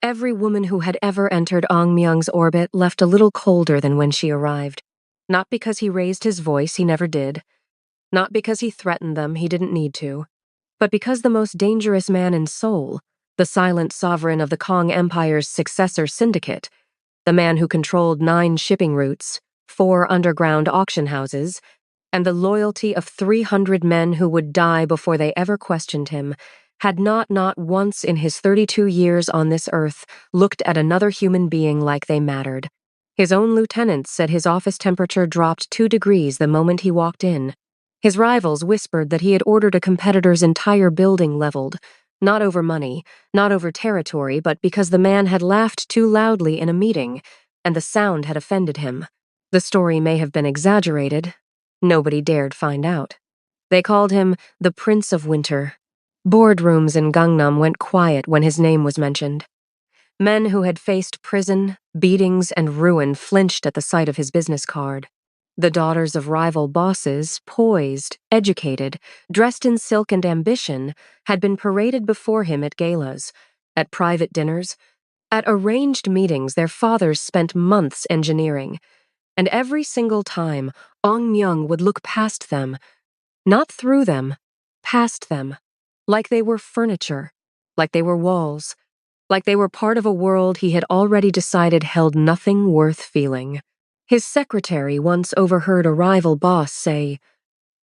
Every woman who had ever entered Ong Myung's orbit left a little colder than when she arrived. Not because he raised his voice, he never did. Not because he threatened them, he didn't need to. But because the most dangerous man in Seoul, the silent sovereign of the Kong Empire's successor syndicate, the man who controlled 9 shipping routes, 4 underground auction houses, and the loyalty of 300 men who would die before they ever questioned him, had not once in his 32 years on this earth looked at another human being like they mattered. His own lieutenants said his office temperature dropped 2 degrees the moment he walked in. His rivals whispered that he had ordered a competitor's entire building leveled, not over money, not over territory, but because the man had laughed too loudly in a meeting, and the sound had offended him. The story may have been exaggerated. Nobody dared find out. They called him the Prince of Winter. Boardrooms in Gangnam went quiet when his name was mentioned. Men who had faced prison, beatings, and ruin flinched at the sight of his business card. The daughters of rival bosses, poised, educated, dressed in silk and ambition, had been paraded before him at galas, at private dinners, at arranged meetings their fathers spent months engineering. And every single time, Ong Myung would look past them, not through them, past them, like they were furniture, like they were walls, like they were part of a world he had already decided held nothing worth feeling. His secretary once overheard a rival boss say,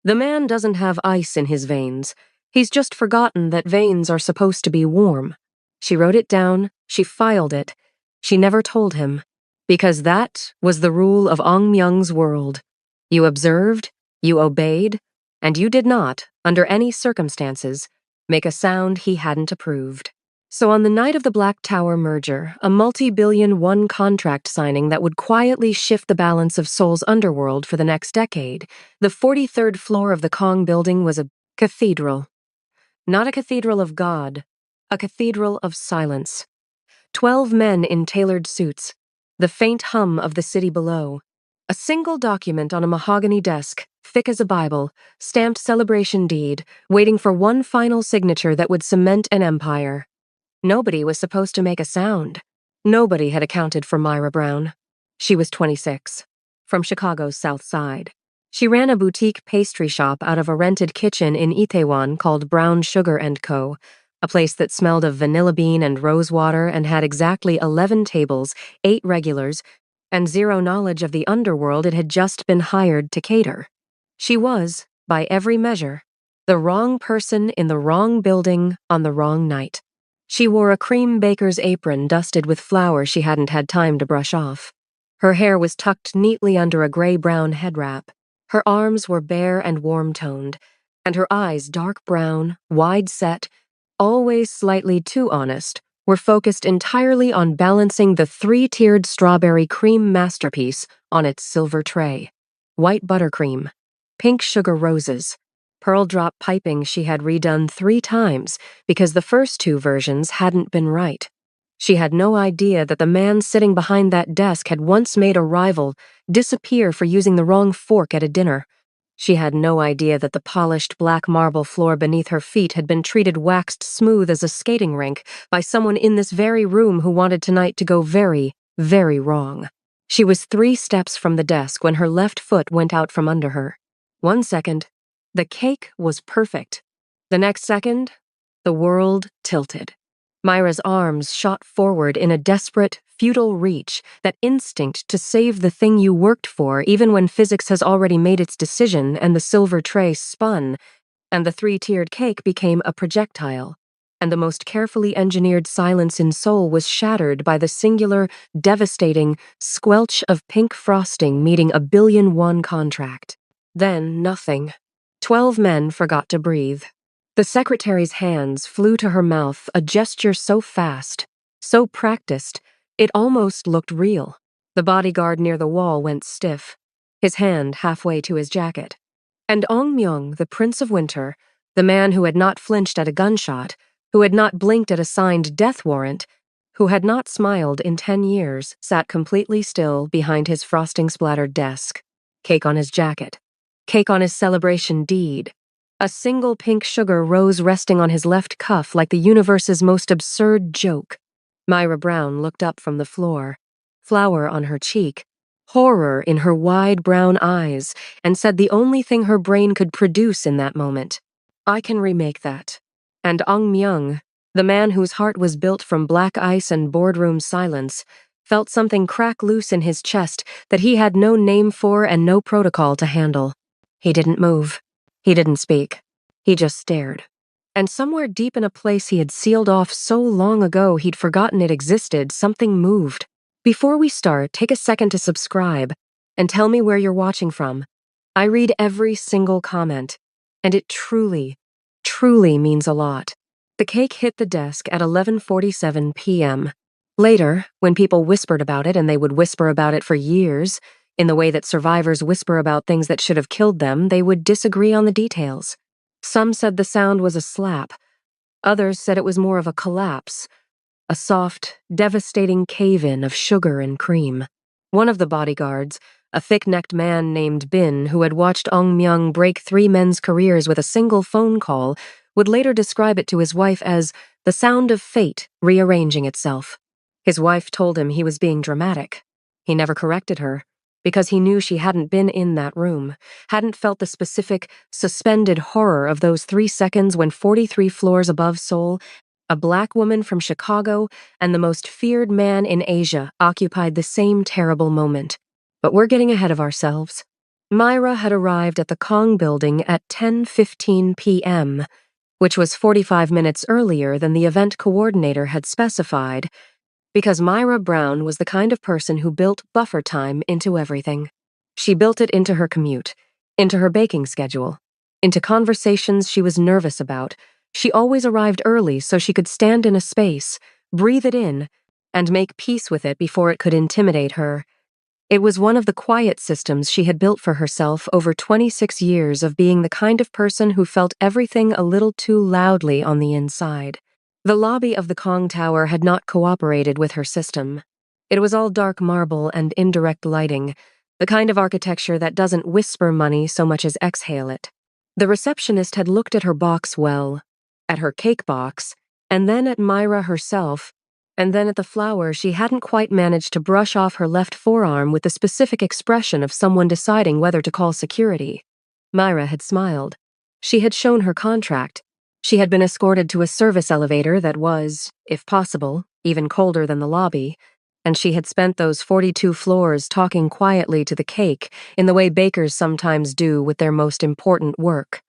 "The man doesn't have ice in his veins. He's just forgotten that veins are supposed to be warm." She wrote it down, she filed it. She never told him, because that was the rule of Ong Myung's world. You observed, you obeyed, and you did not, under any circumstances, make a sound he hadn't approved. So on the night of the Black Tower merger, a multi-billion-won contract signing that would quietly shift the balance of Seoul's underworld for the next decade, the 43rd floor of the Kong building was a cathedral. Not a cathedral of God, a cathedral of silence. 12 men in tailored suits, the faint hum of the city below. A single document on a mahogany desk, thick as a Bible, stamped celebration deed, waiting for one final signature that would cement an empire. Nobody was supposed to make a sound. Nobody had accounted for Myra Brown. She was 26, from Chicago's South Side. She ran a boutique pastry shop out of a rented kitchen in Itaewon called Brown Sugar & Co., a place that smelled of vanilla bean and rose water and had exactly 11 tables, 8 regulars, and zero knowledge of the underworld it had just been hired to cater. She was, by every measure, the wrong person in the wrong building on the wrong night. She wore a cream baker's apron dusted with flour she hadn't had time to brush off. Her hair was tucked neatly under a gray-brown head wrap. Her arms were bare and warm-toned, and her eyes, dark brown, wide-set, always slightly too honest, were focused entirely on balancing the 3-tiered strawberry cream masterpiece on its silver tray. White buttercream, pink sugar roses, pearl drop piping she had redone 3 times because the first 2 versions hadn't been right. She had no idea that the man sitting behind that desk had once made a rival disappear for using the wrong fork at a dinner. She had no idea that the polished black marble floor beneath her feet had been treated waxed smooth as a skating rink by someone in this very room who wanted tonight to go very, very wrong. She was 3 steps from the desk when her left foot went out from under her. 1 second, the cake was perfect. The next second, the world tilted. Myra's arms shot forward in a desperate, futile reach, that instinct to save the thing you worked for even when physics has already made its decision and the silver tray spun, and the 3-tiered cake became a projectile, and the most carefully engineered silence in Seoul was shattered by the singular, devastating squelch of pink frosting meeting a 1 billion won contract. Then nothing. 12 men forgot to breathe. The secretary's hands flew to her mouth, a gesture so fast, so practiced, it almost looked real. The bodyguard near the wall went stiff, his hand halfway to his jacket. And Ong Myung, the Prince of Winter, the man who had not flinched at a gunshot, who had not blinked at a signed death warrant, who had not smiled in 10 years, sat completely still behind his frosting-splattered desk. Cake on his jacket. Cake on his celebration deed. A single pink sugar rose resting on his left cuff like the universe's most absurd joke. Myra Brown looked up from the floor, flour on her cheek, horror in her wide brown eyes, and said the only thing her brain could produce in that moment. I can remake that. And Ong Myung, the man whose heart was built from black ice and boardroom silence, felt something crack loose in his chest that he had no name for and no protocol to handle. He didn't move. He didn't speak. He just stared. And somewhere deep in a place he had sealed off so long ago he'd forgotten it existed, something moved. Before we start, take a second to subscribe and tell me where you're watching from. I read every single comment, and it truly, truly means a lot. The cake hit the desk at 11:47 p.m. Later, when people whispered about it, and they would whisper about it for years, in the way that survivors whisper about things that should have killed them, they would disagree on the details. Some said the sound was a slap. Others said it was more of a collapse, a soft, devastating cave-in of sugar and cream. One of the bodyguards, a thick-necked man named Bin, who had watched Ong Myung break 3 men's careers with a single phone call, would later describe it to his wife as the sound of fate rearranging itself. His wife told him he was being dramatic. He never corrected her, because he knew she hadn't been in that room, hadn't felt the specific, suspended horror of those 3 seconds when 43 floors above Seoul, a black woman from Chicago and the most feared man in Asia occupied the same terrible moment. But we're getting ahead of ourselves. Myra had arrived at the Kong building at 10:15 p.m., which was 45 minutes earlier than the event coordinator had specified, because Myra Brown was the kind of person who built buffer time into everything. She built it into her commute, into her baking schedule, into conversations she was nervous about. She always arrived early so she could stand in a space, breathe it in, and make peace with it before it could intimidate her. It was one of the quiet systems she had built for herself over 26 years of being the kind of person who felt everything a little too loudly on the inside. The lobby of the Kong Tower had not cooperated with her system. It was all dark marble and indirect lighting, the kind of architecture that doesn't whisper money so much as exhale it. The receptionist had looked at her box well, at her cake box, and then at Myra herself, and then at the flower she hadn't quite managed to brush off her left forearm with the specific expression of someone deciding whether to call security. Myra had smiled. She had shown her contract. She had been escorted to a service elevator that was, if possible, even colder than the lobby, and she had spent those 42 floors talking quietly to the cake in the way bakers sometimes do with their most important work.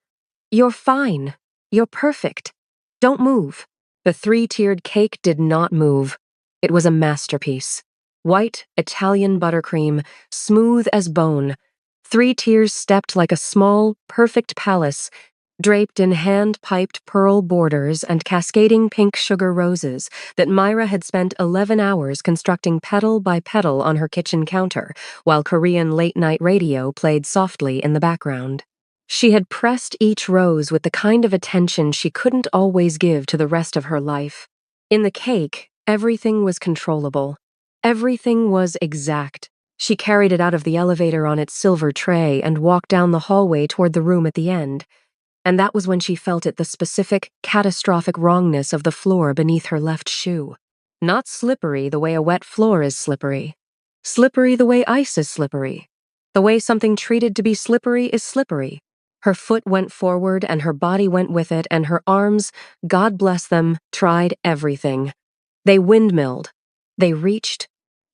You're fine. You're perfect. Don't move. The 3-tiered cake did not move. It was a masterpiece. White, Italian buttercream, smooth as bone. 3 tiers stepped like a small, perfect palace, draped in hand-piped pearl borders and cascading pink sugar roses that Myra had spent 11 hours constructing petal by petal on her kitchen counter, while Korean late-night radio played softly in the background. She had pressed each rose with the kind of attention she couldn't always give to the rest of her life. In the cake, everything was controllable. Everything was exact. She carried it out of the elevator on its silver tray and walked down the hallway toward the room at the end. And that was when she felt it, the specific, catastrophic wrongness of the floor beneath her left shoe. Not slippery the way a wet floor is slippery. Slippery the way ice is slippery. The way something treated to be slippery is slippery. Her foot went forward and her body went with it, and her arms, God bless them, tried everything. They windmilled. They reached.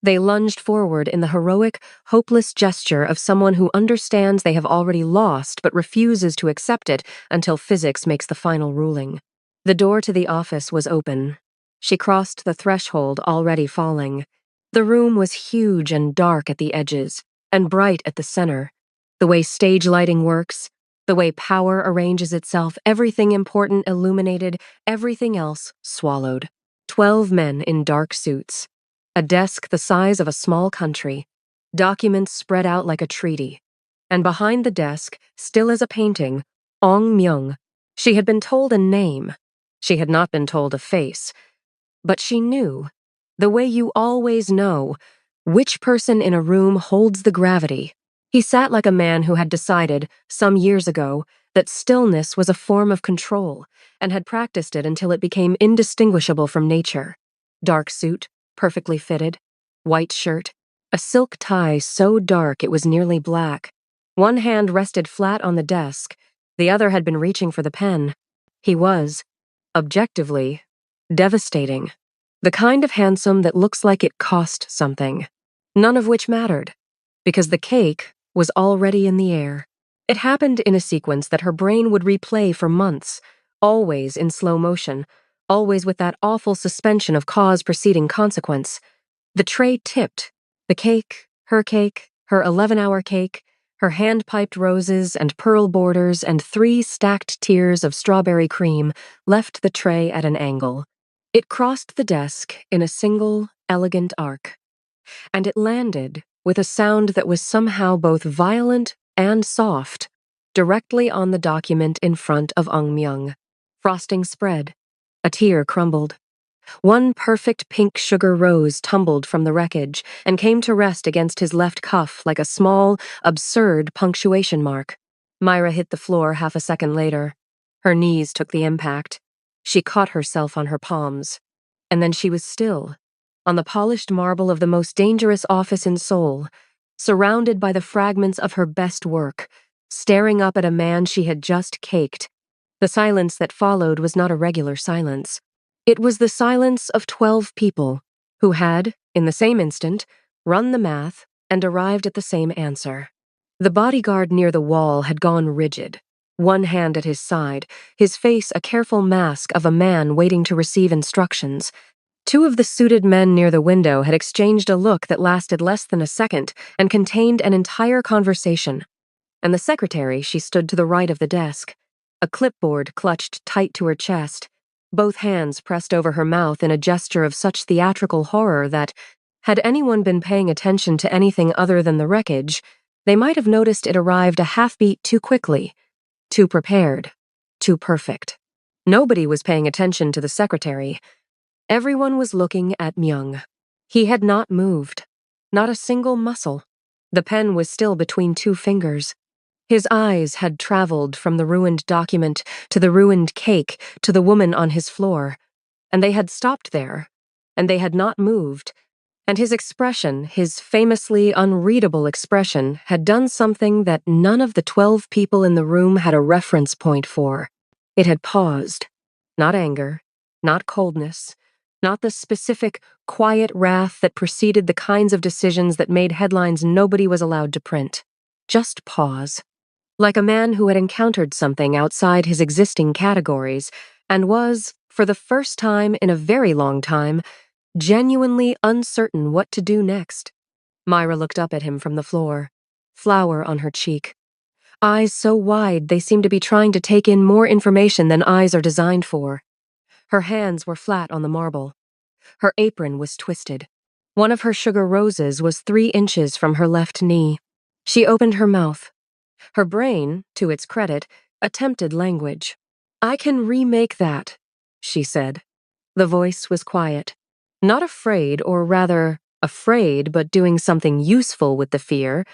They lunged forward in the heroic, hopeless gesture of someone who understands they have already lost but refuses to accept it until physics makes the final ruling. The door to the office was open. She crossed the threshold, already falling. The room was huge and dark at the edges, and bright at the center. The way stage lighting works, the way power arranges itself, everything important illuminated, everything else swallowed. 12 men in dark suits. A desk the size of a small country. Documents spread out like a treaty. And behind the desk, still as a painting, Ong Myung. She had been told a name. She had not been told a face. But she knew, the way you always know, which person in a room holds the gravity. He sat like a man who had decided, some years ago, that stillness was a form of control, and had practiced it until it became indistinguishable from nature. Dark suit, perfectly fitted. White shirt. A silk tie so dark it was nearly black. One hand rested flat on the desk. The other had been reaching for the pen. He was, objectively, devastating. The kind of handsome that looks like it cost something. None of which mattered, because the cake was already in the air. It happened in a sequence that her brain would replay for months, always in slow motion, always with that awful suspension of cause preceding consequence. The tray tipped. The cake, her 11-hour cake, her hand-piped roses and pearl borders and 3 stacked tiers of strawberry cream left the tray at an angle. It crossed the desk in a single, elegant arc. And it landed with a sound that was somehow both violent and soft, directly on the document in front of Ong Myung. Frosting spread. A tear crumbled. One perfect pink sugar rose tumbled from the wreckage and came to rest against his left cuff like a small, absurd punctuation mark. Myra hit the floor half a second later. Her knees took the impact. She caught herself on her palms. And then she was still, on the polished marble of the most dangerous office in Seoul, surrounded by the fragments of her best work, staring up at a man she had just caked. The silence that followed was not a regular silence. It was the silence of 12 people who had, in the same instant, run the math and arrived at the same answer. The bodyguard near the wall had gone rigid, one hand at his side, his face a careful mask of a man waiting to receive instructions. 2 of the suited men near the window had exchanged a look that lasted less than a second and contained an entire conversation. And the secretary, she stood to the right of the desk, a clipboard clutched tight to her chest, both hands pressed over her mouth in a gesture of such theatrical horror that, had anyone been paying attention to anything other than the wreckage, they might have noticed it arrived a half-beat too quickly, too prepared, too perfect. Nobody was paying attention to the secretary. Everyone was looking at Myung. He had not moved. Not a single muscle. The pen was still between 2 fingers. His eyes had traveled from the ruined document to the ruined cake to the woman on his floor, and they had stopped there, and they had not moved, and his expression, his famously unreadable expression, had done something that none of the 12 people in the room had a reference point for. It had paused. Not anger, not coldness, not the specific, quiet wrath that preceded the kinds of decisions that made headlines nobody was allowed to print. Just pause. Like a man who had encountered something outside his existing categories and was, for the first time in a very long time, genuinely uncertain what to do next. Myra looked up at him from the floor, flour on her cheek. Eyes so wide they seemed to be trying to take in more information than eyes are designed for. Her hands were flat on the marble. Her apron was twisted. One of her sugar roses was 3 inches from her left knee. She opened her mouth. Her brain, to its credit, attempted language. "I can remake that," she said. The voice was quiet. Not afraid, or rather, afraid but doing something useful with the fear,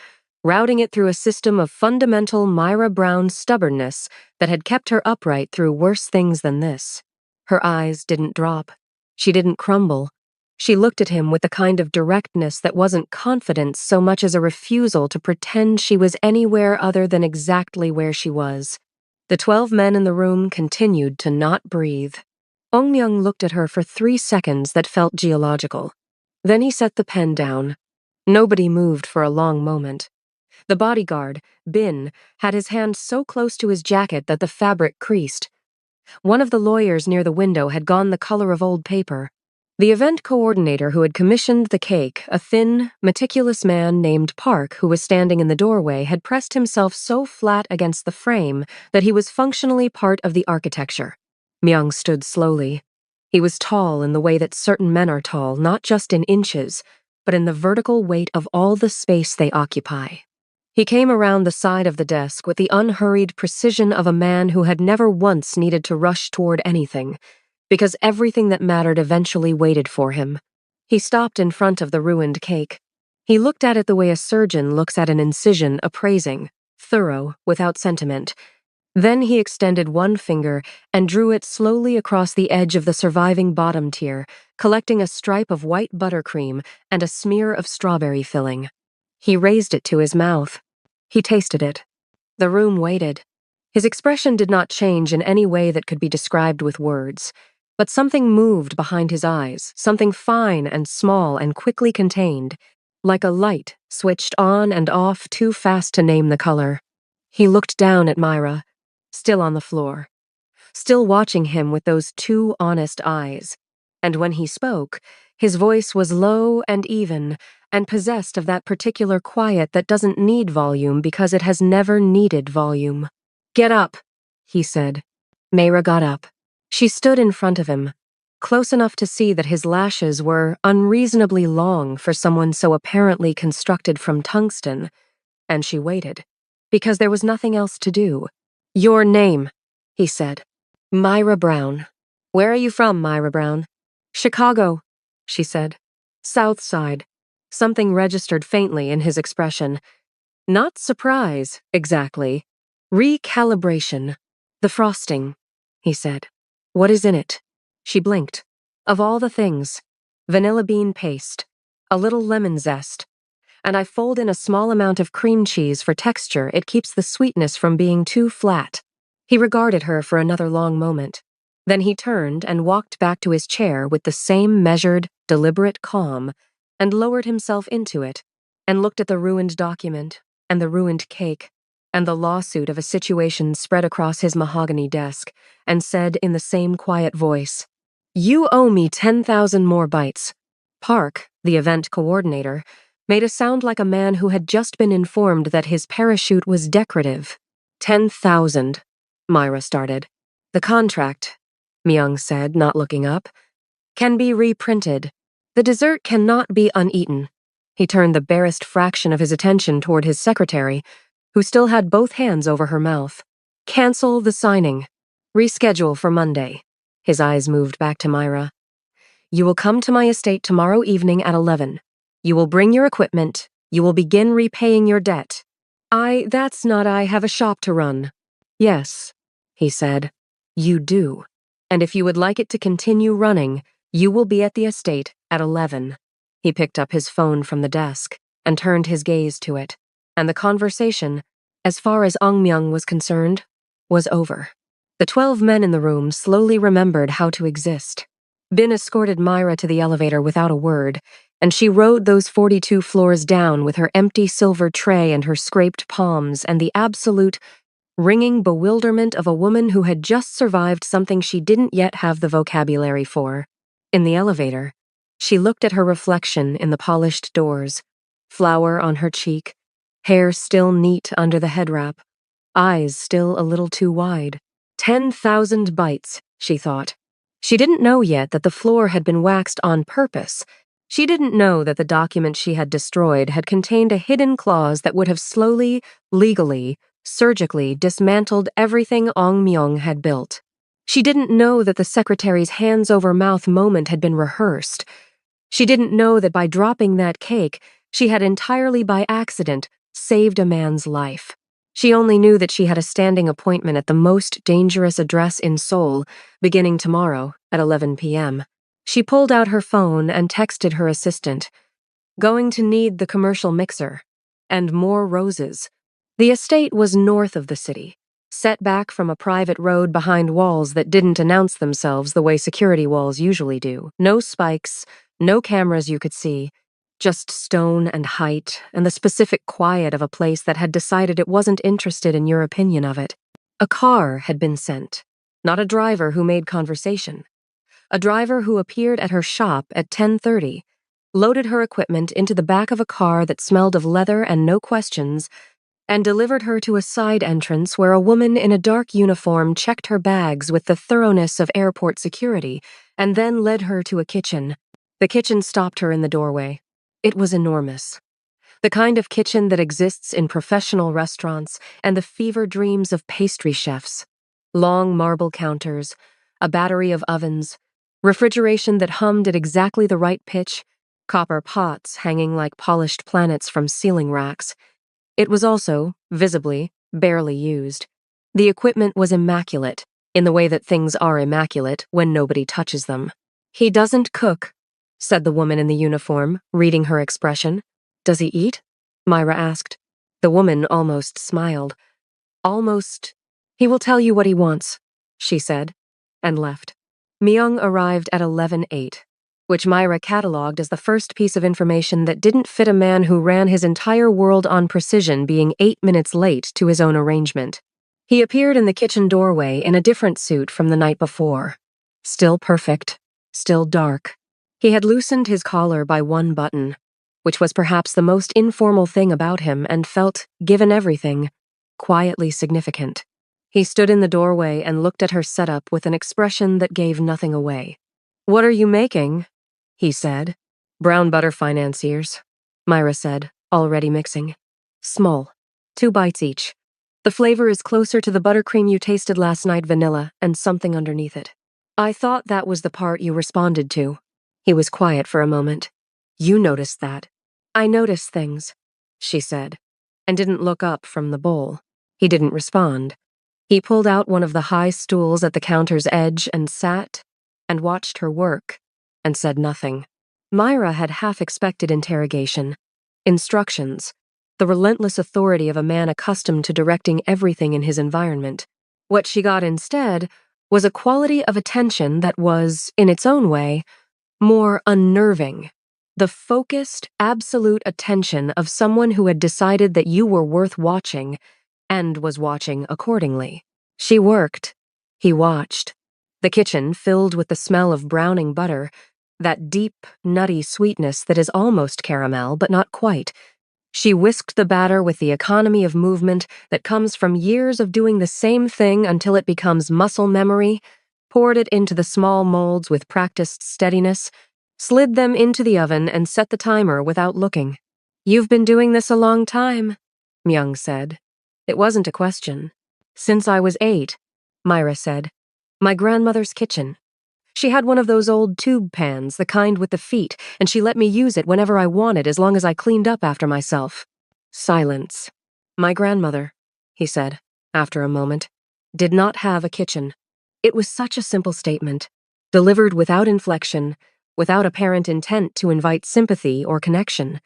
routing it through a system of fundamental Myra Brown stubbornness that had kept her upright through worse things than this. Her eyes didn't drop. She didn't crumble. She looked at him with a kind of directness that wasn't confidence so much as a refusal to pretend she was anywhere other than exactly where she was. The 12 men in the room continued to not breathe. Ong Myung looked at her for 3 seconds that felt geological. Then he set the pen down. Nobody moved for a long moment. The bodyguard, Bin, had his hand so close to his jacket that the fabric creased. One of the lawyers near the window had gone the color of old paper. The event coordinator who had commissioned the cake, a thin, meticulous man named Park who was standing in the doorway, had pressed himself so flat against the frame that he was functionally part of the architecture. Myung stood slowly. He was tall in the way that certain men are tall, not just in inches, but in the vertical weight of all the space they occupy. He came around the side of the desk with the unhurried precision of a man who had never once needed to rush toward anything, because everything that mattered eventually waited for him. He stopped in front of the ruined cake. He looked at it the way a surgeon looks at an incision, appraising, thorough, without sentiment. Then he extended one finger and drew it slowly across the edge of the surviving bottom tier, collecting a stripe of white buttercream and a smear of strawberry filling. He raised it to his mouth. He tasted it. The room waited. His expression did not change in any way that could be described with words, but something moved behind his eyes, something fine and small and quickly contained, like a light switched on and off too fast to name the color. He looked down at Myra, still on the floor, still watching him with those two honest eyes, and when he spoke, his voice was low and even, and possessed of that particular quiet that doesn't need volume because it has never needed volume. "Get up," he said. Mayra got up. She stood in front of him, close enough to see that his lashes were unreasonably long for someone so apparently constructed from tungsten, and she waited, because there was nothing else to do. "Your name," he said. "Myra Brown." "Where are you from, Myra Brown?" "Chicago," she said. "South Side." Something registered faintly in his expression. Not surprise, exactly. Recalibration. "The frosting," he said. "What is in it?" She blinked. "Of all the things. Vanilla bean paste. A little lemon zest. And I fold in a small amount of cream cheese for texture. It keeps the sweetness from being too flat." He regarded her for another long moment. Then he turned and walked back to his chair with the same measured, deliberate calm, and lowered himself into it, and looked at the ruined document, and the ruined cake, and the lawsuit of a situation spread across his mahogany desk, and said in the same quiet voice, "You owe me 10,000 more bites." Park, the event coordinator, made a sound like a man who had just been informed that his parachute was decorative. 10,000, Myra started. "The contract," Myung said, not looking up, "can be reprinted. The dessert cannot be uneaten." He turned the barest fraction of his attention toward his secretary, who still had both hands over her mouth. "Cancel the signing. Reschedule for Monday." His eyes moved back to Myra. "You will come to my estate tomorrow evening at 11. You will bring your equipment. You will begin repaying your debt." That's not I have a shop to run." "Yes," he said, "you do. And if you would like it to continue running, you will be at the estate at 11. He picked up his phone from the desk and turned his gaze to it, and the conversation, as far as Ong Myung was concerned, was over. The 12 men in the room slowly remembered how to exist. Bin escorted Myra to the elevator without a word, and she rode those 42 floors down with her empty silver tray and her scraped palms and the absolute, ringing bewilderment of a woman who had just survived something she didn't yet have the vocabulary for. In the elevator, she looked at her reflection in the polished doors, flower on her cheek, hair still neat under the head wrap, eyes still a little too wide. 10,000 bites, she thought. She didn't know yet that the floor had been waxed on purpose. She didn't know that the document she had destroyed had contained a hidden clause that would have slowly, legally, surgically dismantled everything Ong Myung had built. She didn't know that the secretary's hands-over-mouth moment had been rehearsed. She didn't know that by dropping that cake, she had entirely by accident saved a man's life. She only knew that she had a standing appointment at the most dangerous address in Seoul, beginning tomorrow at 11 p.m. She pulled out her phone and texted her assistant, "Going to need the commercial mixer. And more roses." The estate was north of the city, set back from a private road behind walls that didn't announce themselves the way security walls usually do. No spikes, no cameras you could see, just stone and height and the specific quiet of a place that had decided it wasn't interested in your opinion of it. A car had been sent, not a driver who made conversation. A driver who appeared at her shop at 10:30, loaded her equipment into the back of a car that smelled of leather and no questions, and delivered her to a side entrance where a woman in a dark uniform checked her bags with the thoroughness of airport security, and then led her to a kitchen. The kitchen stopped her in the doorway. It was enormous. The kind of kitchen that exists in professional restaurants and the fever dreams of pastry chefs. Long marble counters, a battery of ovens, refrigeration that hummed at exactly the right pitch, copper pots hanging like polished planets from ceiling racks. It was also, visibly, barely used. The equipment was immaculate, in the way that things are immaculate when nobody touches them. "He doesn't cook," said the woman in the uniform, reading her expression. "Does he eat?" Myra asked. The woman almost smiled. "Almost. He will tell you what he wants," she said, and left. Myung arrived at 11:08, which Myra catalogued as the first piece of information that didn't fit a man who ran his entire world on precision being 8 minutes late to his own arrangement. He appeared in the kitchen doorway in a different suit from the night before. Still perfect, still dark. He had loosened his collar by one button, which was perhaps the most informal thing about him and felt, given everything, quietly significant. He stood in the doorway and looked at her setup with an expression that gave nothing away. "What are you making?" he said. "Brown butter financiers," Myra said, already mixing. "Small. 2 bites each. The flavor is closer to the buttercream you tasted last night, vanilla, and something underneath it." "I thought that was the part you responded to." He was quiet for a moment. "You noticed that." "I notice things," she said, and didn't look up from the bowl. He didn't respond. He pulled out one of the high stools at the counter's edge and sat and watched her work and said nothing. Myra had half-expected interrogation, instructions, the relentless authority of a man accustomed to directing everything in his environment. What she got instead was a quality of attention that was, in its own way, more unnerving. The focused, absolute attention of someone who had decided that you were worth watching and was watching accordingly. She worked. He watched. The kitchen filled with the smell of browning butter, that deep, nutty sweetness that is almost caramel, but not quite. She whisked the batter with the economy of movement that comes from years of doing the same thing until it becomes muscle memory, poured it into the small molds with practiced steadiness, slid them into the oven and set the timer without looking. "You've been doing this a long time," Myung said. It wasn't a question. "Since I was 8, Myra said. "My grandmother's kitchen. She had one of those old tube pans, the kind with the feet, and she let me use it whenever I wanted as long as I cleaned up after myself." Silence. "My grandmother," he said, after a moment, "did not have a kitchen." It was such a simple statement, delivered without inflection, without apparent intent to invite sympathy or connection.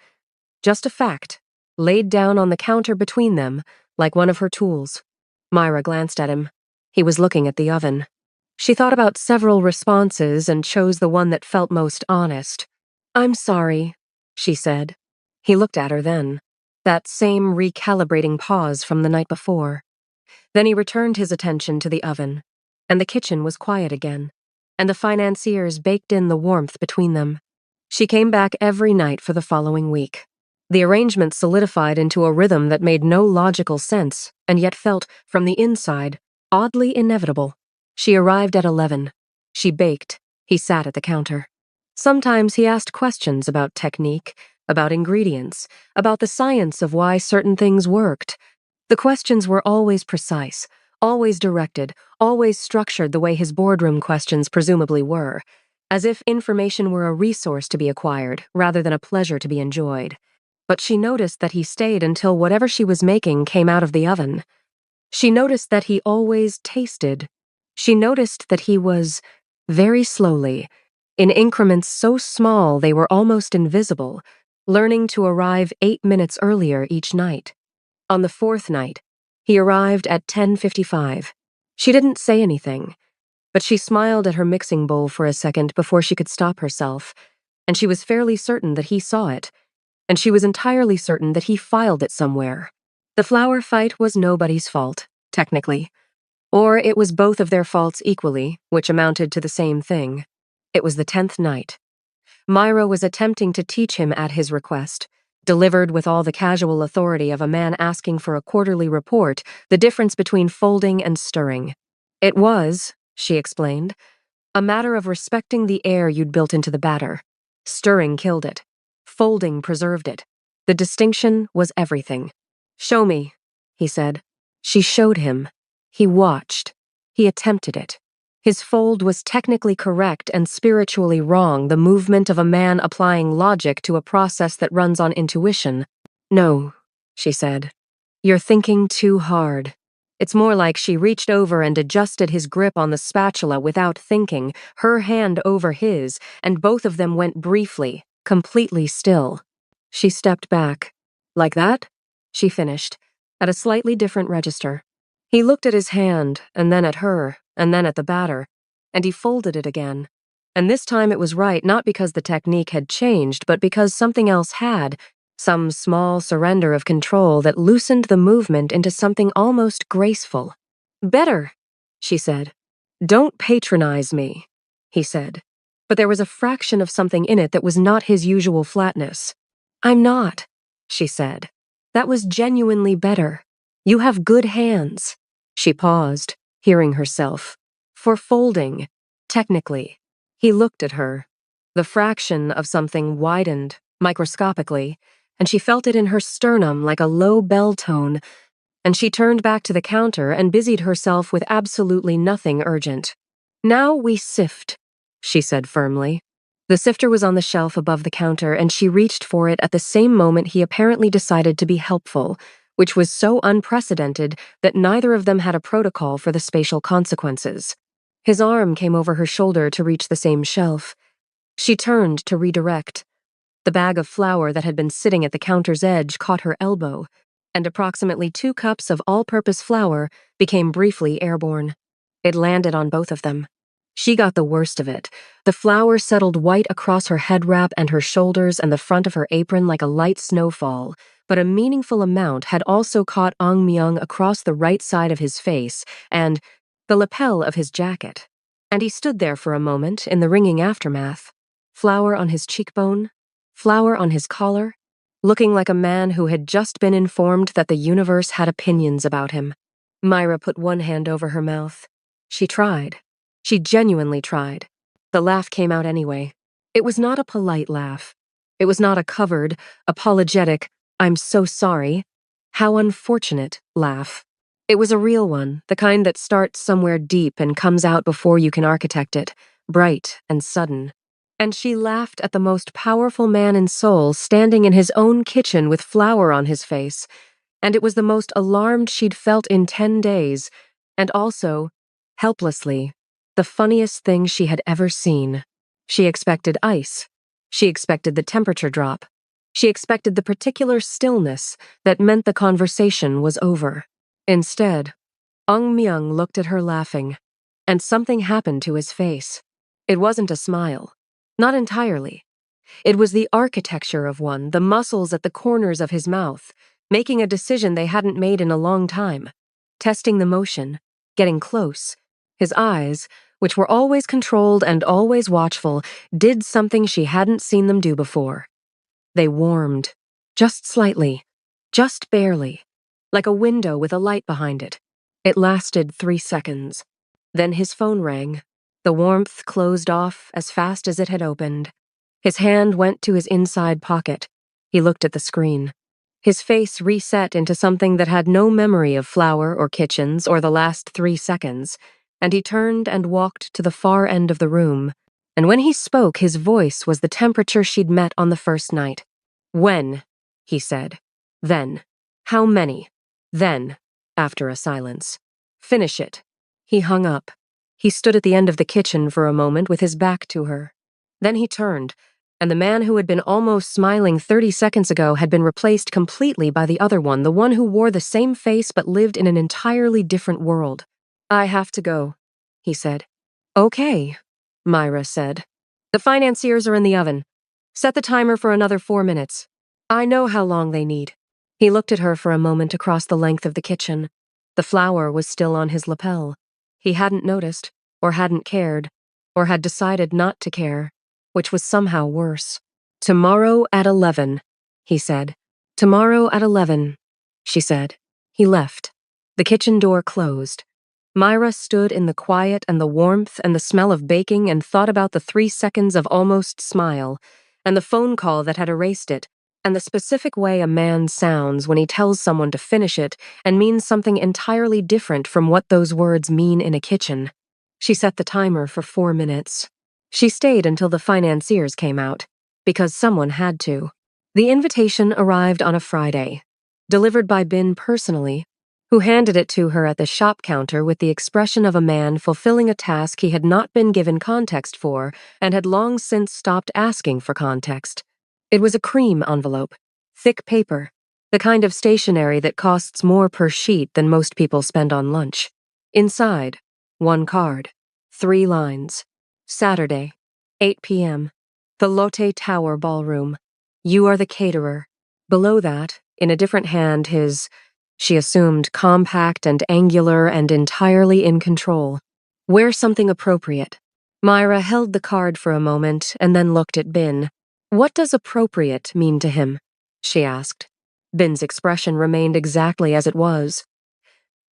Just a fact, laid down on the counter between them, like one of her tools. Myra glanced at him. He was looking at the oven. She thought about several responses and chose the one that felt most honest. "I'm sorry," she said. He looked at her then. That same recalibrating pause from the night before. Then he returned his attention to the oven, and the kitchen was quiet again, and the financiers baked in the warmth between them. She came back every night for the following week. The arrangement solidified into a rhythm that made no logical sense, and yet felt, from the inside, oddly inevitable. She arrived at 11. She baked. He sat at the counter. Sometimes he asked questions about technique, about ingredients, about the science of why certain things worked. The questions were always precise, always directed, always structured the way his boardroom questions presumably were, as if information were a resource to be acquired rather than a pleasure to be enjoyed. But she noticed that he stayed until whatever she was making came out of the oven. She noticed that he always tasted. She noticed that he was, very slowly, in increments so small they were almost invisible, learning to arrive 8 minutes earlier each night. On the 4th night, he arrived at 10:55. She didn't say anything, but she smiled at her mixing bowl for a second before she could stop herself, and she was fairly certain that he saw it, and she was entirely certain that he filed it somewhere. The flour fight was nobody's fault, technically. Or it was both of their faults equally, which amounted to the same thing. It was the 10th night. Myra was attempting to teach him at his request, delivered with all the casual authority of a man asking for a quarterly report, the difference between folding and stirring. It was, she explained, a matter of respecting the air you'd built into the batter. Stirring killed it. Folding preserved it. The distinction was everything. "Show me," he said. She showed him. He watched. He attempted it. His fold was technically correct and spiritually wrong, the movement of a man applying logic to a process that runs on intuition. "No," she said. "You're thinking too hard." It's more like she reached over and adjusted his grip on the spatula without thinking, her hand over his, and both of them went briefly, completely still. She stepped back. Like that? She finished, at a slightly different register. He looked at his hand, and then at her, and then at the batter, and he folded it again. And this time it was right not because the technique had changed, but because something else had, some small surrender of control that loosened the movement into something almost graceful. Better, she said. Don't patronize me, he said. But there was a fraction of something in it that was not his usual flatness. I'm not, she said. That was genuinely better. You have good hands. She paused, hearing herself. For folding, technically. He looked at her. The fraction of something widened, microscopically, and she felt it in her sternum like a low bell tone, and she turned back to the counter and busied herself with absolutely nothing urgent. Now we sift, she said firmly. The sifter was on the shelf above the counter, and she reached for it at the same moment he apparently decided to be helpful, which was so unprecedented that neither of them had a protocol for the spatial consequences. His arm came over her shoulder to reach the same shelf. She turned to redirect. The bag of flour that had been sitting at the counter's edge caught her elbow, and approximately 2 cups of all-purpose flour became briefly airborne. It landed on both of them. She got the worst of it. The flour settled white across her head wrap and her shoulders and the front of her apron like a light snowfall, but a meaningful amount had also caught Ong Myung across the right side of his face and the lapel of his jacket. And he stood there for a moment in the ringing aftermath. Flour on his cheekbone, flour on his collar, looking like a man who had just been informed that the universe had opinions about him. Myra put one hand over her mouth. She tried. She genuinely tried. The laugh came out anyway. It was not a polite laugh. It was not a covered, apologetic, I'm so sorry, how unfortunate laugh. It was a real one, the kind that starts somewhere deep and comes out before you can architect it, bright and sudden. And she laughed at the most powerful man in Seoul standing in his own kitchen with flour on his face, and it was the most alarmed she'd felt in 10 days, and also, helplessly, the funniest thing she had ever seen. She expected ice. She expected the temperature drop. She expected the particular stillness that meant the conversation was over. Instead, Ong Myung looked at her laughing, and something happened to his face. It wasn't a smile. Not entirely. It was the architecture of one, the muscles at the corners of his mouth, making a decision they hadn't made in a long time, testing the motion, getting close. His eyes, which were always controlled and always watchful, did something she hadn't seen them do before. They warmed, just slightly, just barely, like a window with a light behind it. It lasted 3 seconds. Then his phone rang. The warmth closed off as fast as it had opened. His hand went to his inside pocket. He looked at the screen. His face reset into something that had no memory of flour or kitchens or the last 3 seconds, and he turned and walked to the far end of the room. And when he spoke, his voice was the temperature she'd met on the first night. When? He said. Then. How many? Then, after a silence. Finish it. He hung up. He stood at the end of the kitchen for a moment with his back to her. Then he turned, and the man who had been almost smiling 30 seconds ago had been replaced completely by the other one, the one who wore the same face but lived in an entirely different world. I have to go, he said. Okay, Myra said. The financiers are in the oven. Set the timer for another 4 minutes. I know how long they need. He looked at her for a moment across the length of the kitchen. The flour was still on his lapel. He hadn't noticed, or hadn't cared, or had decided not to care, which was somehow worse. Tomorrow at 11, he said. Tomorrow at 11, she said. He left. The kitchen door closed. Myra stood in the quiet and the warmth and the smell of baking and thought about the 3 seconds of almost smile, and the phone call that had erased it, and the specific way a man sounds when he tells someone to finish it and means something entirely different from what those words mean in a kitchen. She set the timer for 4 minutes. She stayed until the financiers came out, because someone had to. The invitation arrived on a Friday, delivered by Bin personally, who handed it to her at the shop counter with the expression of a man fulfilling a task he had not been given context for and had long since stopped asking for context. It was a cream envelope, thick paper, the kind of stationery that costs more per sheet than most people spend on lunch. Inside, one card, 3 lines. Saturday, 8 p.m. The Lotte Tower Ballroom. You are the caterer. Below that, in a different hand, she assumed, compact and angular and entirely in control. Wear something appropriate. Myra held the card for a moment and then looked at Bin. What does appropriate mean to him? She asked. Bin's expression remained exactly as it was.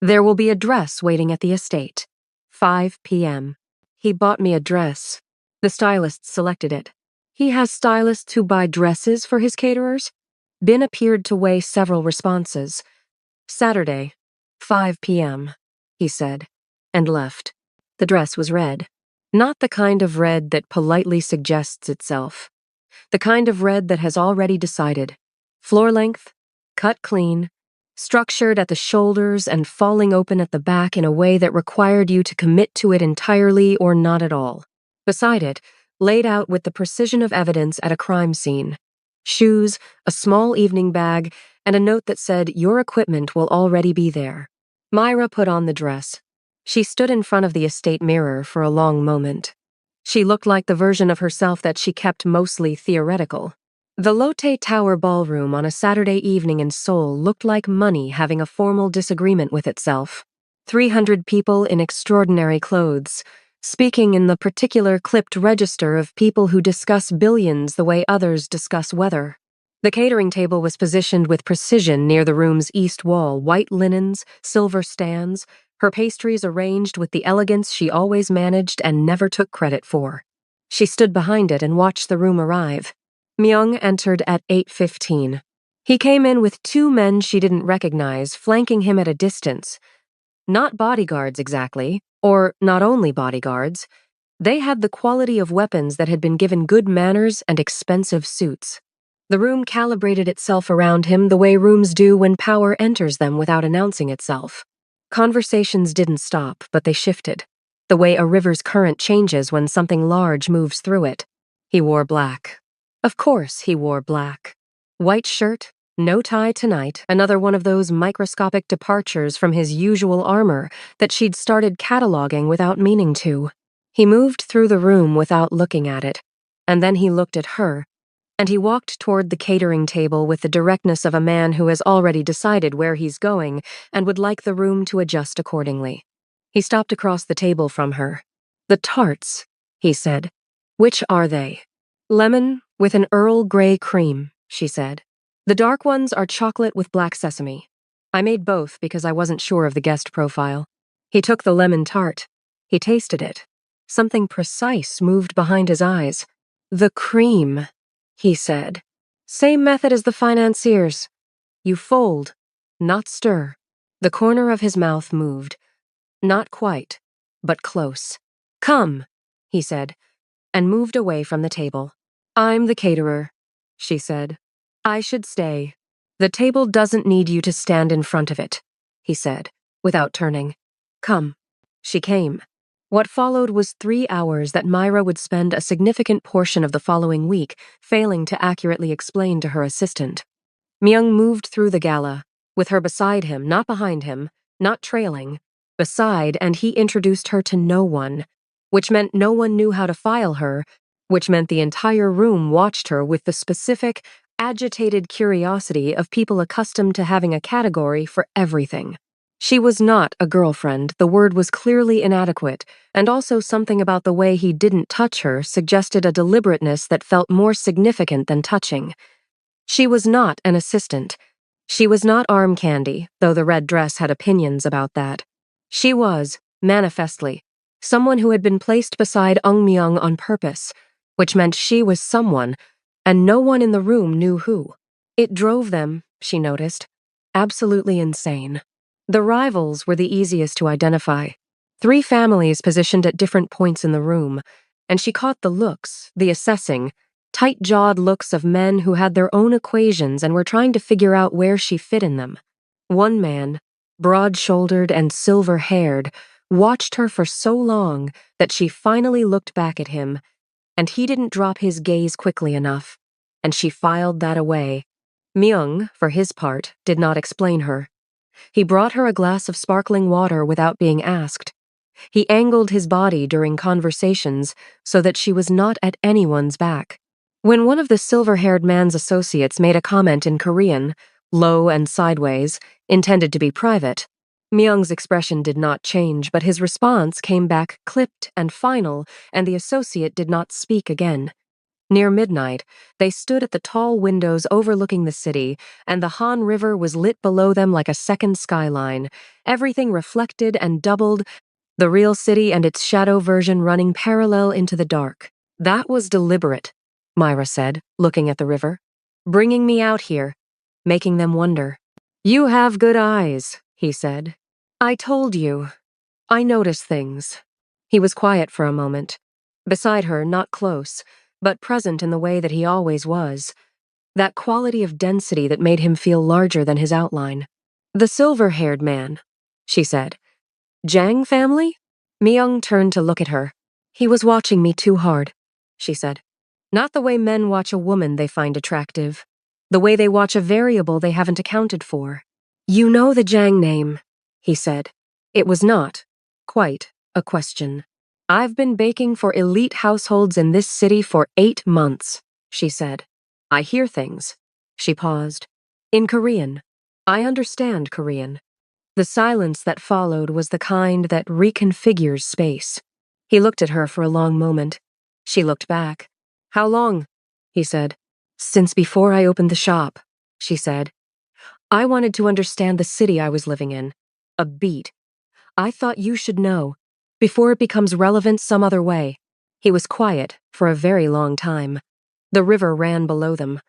There will be a dress waiting at the estate. 5 p.m. He bought me a dress. The stylist selected it. He has stylists who buy dresses for his caterers? Bin appeared to weigh several responses. Saturday, 5 p.m., he said, and left. The dress was red. Not the kind of red that politely suggests itself. The kind of red that has already decided. Floor length, cut clean, structured at the shoulders and falling open at the back in a way that required you to commit to it entirely or not at all. Beside it, laid out with the precision of evidence at a crime scene. Shoes, a small evening bag, and a note that said, "Your equipment will already be there." Myra put on the dress. She stood in front of the estate mirror for a long moment. She looked like the version of herself that she kept mostly theoretical. The Lotte Tower Ballroom on a Saturday evening in Seoul looked like money having a formal disagreement with itself. 300 people in extraordinary clothes, speaking in the particular clipped register of people who discuss billions the way others discuss weather. The catering table was positioned with precision near the room's east wall, white linens, silver stands, her pastries arranged with the elegance she always managed and never took credit for. She stood behind it and watched the room arrive. Myung entered at 8:15. He came in with 2 men she didn't recognize, flanking him at a distance. Not bodyguards exactly, or not only bodyguards. They had the quality of weapons that had been given good manners and expensive suits. The room calibrated itself around him the way rooms do when power enters them without announcing itself. Conversations didn't stop, but they shifted, the way a river's current changes when something large moves through it. He wore black. Of course he wore black. White shirt, no tie tonight, another one of those microscopic departures from his usual armor that she'd started cataloging without meaning to. He moved through the room without looking at it, and then he looked at her, and he walked toward the catering table with the directness of a man who has already decided where he's going and would like the room to adjust accordingly. He stopped across the table from her. "The tarts," he said. "Which are they?" "Lemon with an Earl Grey cream," she said. "The dark ones are chocolate with black sesame. I made both because I wasn't sure of the guest profile." He took the lemon tart. He tasted it. Something precise moved behind his eyes. "The cream," he said. "Same method as the financiers. You fold, not stir." The corner of his mouth moved. Not quite, but close. "Come," he said, and moved away from the table. "I'm the caterer," she said. "I should stay. The table doesn't need you to stand in front of it," he said, without turning. "Come." She came. What followed was 3 hours that Myra would spend a significant portion of the following week failing to accurately explain to her assistant. Myung moved through the gala, with her beside him, not behind him, not trailing, beside, and he introduced her to no one, which meant no one knew how to file her, which meant the entire room watched her with the specific, agitated curiosity of people accustomed to having a category for everything. She was not a girlfriend, the word was clearly inadequate, and also something about the way he didn't touch her suggested a deliberateness that felt more significant than touching. She was not an assistant. She was not arm candy, though the red dress had opinions about that. She was, manifestly, someone who had been placed beside Eung Myung on purpose, which meant she was someone, and no one in the room knew who. It drove them, she noticed, absolutely insane. The rivals were the easiest to identify. 3 families positioned at different points in the room, and she caught the looks, the assessing, tight-jawed looks of men who had their own equations and were trying to figure out where she fit in them. One man, broad-shouldered and silver-haired, watched her for so long that she finally looked back at him, and he didn't drop his gaze quickly enough, and she filed that away. Myung, for his part, did not explain her. He brought her a glass of sparkling water without being asked. He angled his body during conversations so that she was not at anyone's back. When one of the silver-haired man's associates made a comment in Korean, low and sideways, intended to be private, Myung's expression did not change, but his response came back clipped and final, and the associate did not speak again. Near midnight, they stood at the tall windows overlooking the city, and the Han River was lit below them like a second skyline, everything reflected and doubled, the real city and its shadow version running parallel into the dark. That was deliberate, Myra said, looking at the river. Bringing me out here, making them wonder. You have good eyes, he said. I told you. I notice things. He was quiet for a moment. Beside her, not close, but present in the way that he always was. That quality of density that made him feel larger than his outline. The silver-haired man, she said. Jang family? Myung turned to look at her. He was watching me too hard, she said. Not the way men watch a woman they find attractive. The way they watch a variable they haven't accounted for. You know the Jang name, he said. It was not, quite, a question. I've been baking for elite households in this city for 8 months, she said. I hear things. She paused. In Korean. I understand Korean. The silence that followed was the kind that reconfigures space. He looked at her for a long moment. She looked back. How long? He said. Since before I opened the shop, she said. I wanted to understand the city I was living in. A beat. I thought you should know, before it becomes relevant some other way. He was quiet for a very long time. The river ran below them.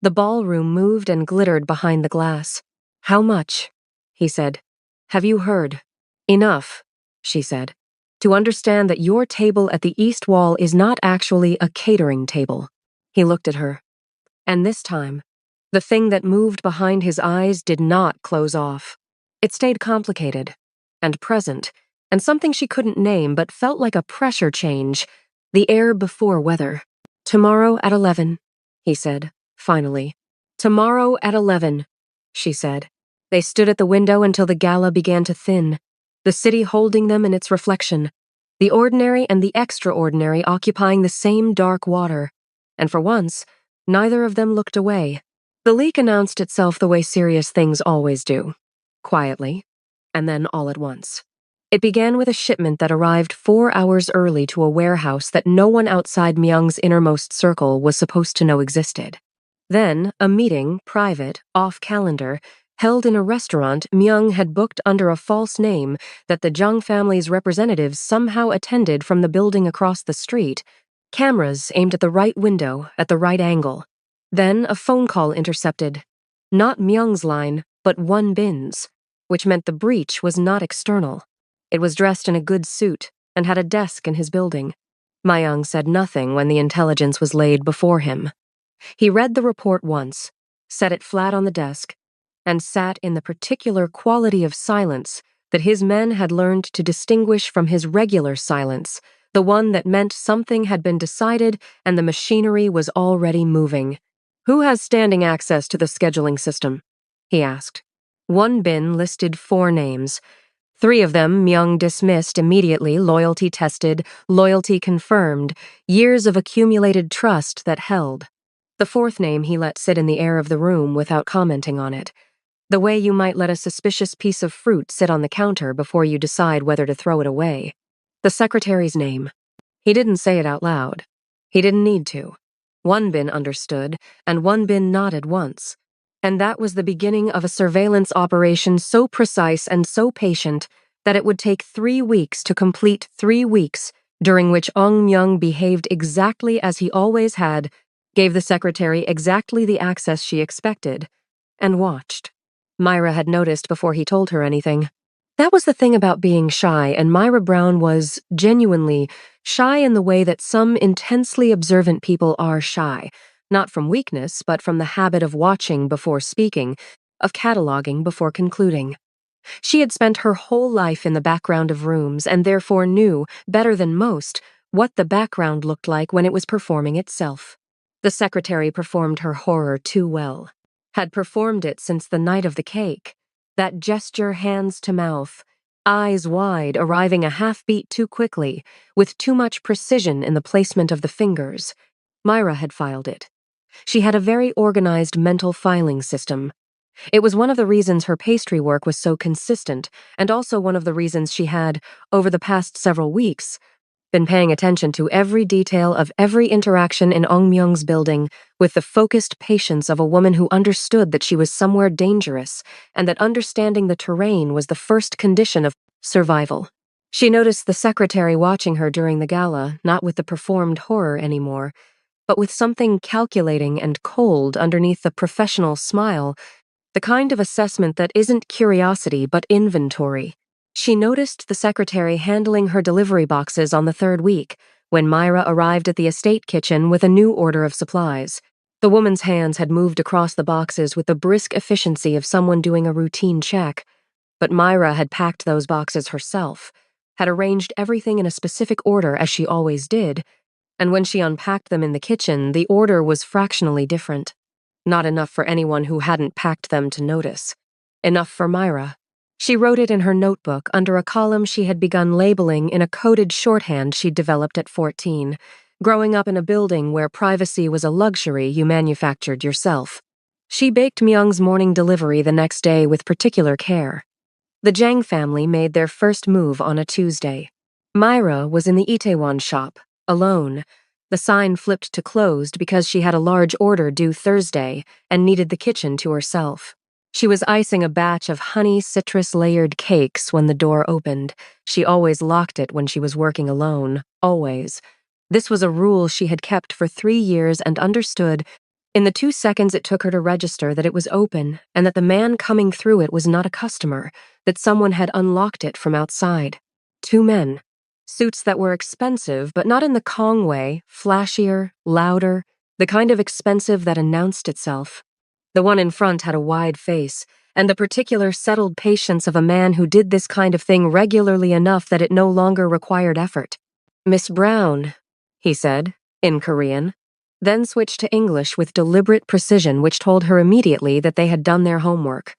The ballroom moved and glittered behind the glass. How much? He said. Have you heard? Enough, she said, to understand that your table at the east wall is not actually a catering table. He looked at her. And this time, the thing that moved behind his eyes did not close off. It stayed complicated and present, and something she couldn't name but felt like a pressure change, the air before weather. Tomorrow at 11, he said, finally. Tomorrow at 11, she said. They stood at the window until the gala began to thin, the city holding them in its reflection, the ordinary and the extraordinary occupying the same dark water. And for once, neither of them looked away. The leak announced itself the way serious things always do, quietly, and then all at once. It began with a shipment that arrived 4 hours early to a warehouse that no one outside Myung's innermost circle was supposed to know existed. Then, a meeting, private, off-calendar, held in a restaurant Myung had booked under a false name that the Jung family's representatives somehow attended from the building across the street. Cameras aimed at the right window, at the right angle. Then a phone call intercepted. Not Myung's line, but Won Bin's, which meant the breach was not external. It was dressed in a good suit and had a desk in his building. Myung said nothing when the intelligence was laid before him. He read the report once, set it flat on the desk, and sat in the particular quality of silence that his men had learned to distinguish from his regular silence, the one that meant something had been decided and the machinery was already moving. Who has standing access to the scheduling system? He asked. Won Bin listed 4 names. 3 of them Myung dismissed immediately, loyalty tested, loyalty confirmed, years of accumulated trust that held. The 4th name he let sit in the air of the room without commenting on it. The way you might let a suspicious piece of fruit sit on the counter before you decide whether to throw it away. The secretary's name. He didn't say it out loud. He didn't need to. Won Bin understood, and Won Bin nodded once. And that was the beginning of a surveillance operation so precise and so patient that it would take 3 weeks to complete 3 weeks, during which Ong Myung behaved exactly as he always had, gave the secretary exactly the access she expected, and watched. Myra had noticed before he told her anything. That was the thing about being shy, and Myra Brown was, genuinely, shy in the way that some intensely observant people are shy, not from weakness, but from the habit of watching before speaking, of cataloging before concluding. She had spent her whole life in the background of rooms and therefore knew, better than most, what the background looked like when it was performing itself. The secretary performed her horror too well. Had performed it since the night of the cake. That gesture hands to mouth, eyes wide, arriving a half-beat too quickly, with too much precision in the placement of the fingers. Myra had filed it. She had a very organized mental filing system. It was one of the reasons her pastry work was so consistent, and also one of the reasons she had, over the past several weeks, been paying attention to every detail of every interaction in Ong Myung's building with the focused patience of a woman who understood that she was somewhere dangerous and that understanding the terrain was the first condition of survival. She noticed the secretary watching her during the gala, not with the performed horror anymore, but with something calculating and cold underneath the professional smile, the kind of assessment that isn't curiosity but inventory. She noticed the secretary handling her delivery boxes on the third week, when Myra arrived at the estate kitchen with a new order of supplies. The woman's hands had moved across the boxes with the brisk efficiency of someone doing a routine check, but Myra had packed those boxes herself, had arranged everything in a specific order as she always did, and when she unpacked them in the kitchen, the order was fractionally different. Not enough for anyone who hadn't packed them to notice. Enough for Myra. She wrote it in her notebook under a column she had begun labeling in a coded shorthand she'd developed at 14, growing up in a building where privacy was a luxury you manufactured yourself. She baked Myung's morning delivery the next day with particular care. The Jang family made their first move on a Tuesday. Myra was in the Itaewon shop, alone. The sign flipped to closed because she had a large order due Thursday and needed the kitchen to herself. She was icing a batch of honey citrus-layered cakes when the door opened. She always locked it when she was working alone, always. This was a rule she had kept for 3 years and understood in the 2 seconds it took her to register that it was open and that the man coming through it was not a customer, that someone had unlocked it from outside. 2 men. Suits that were expensive, but not in the Kong way, flashier, louder, the kind of expensive that announced itself. The one in front had a wide face, and the particular settled patience of a man who did this kind of thing regularly enough that it no longer required effort. "Miss Brown," he said, in Korean, then switched to English with deliberate precision which told her immediately that they had done their homework.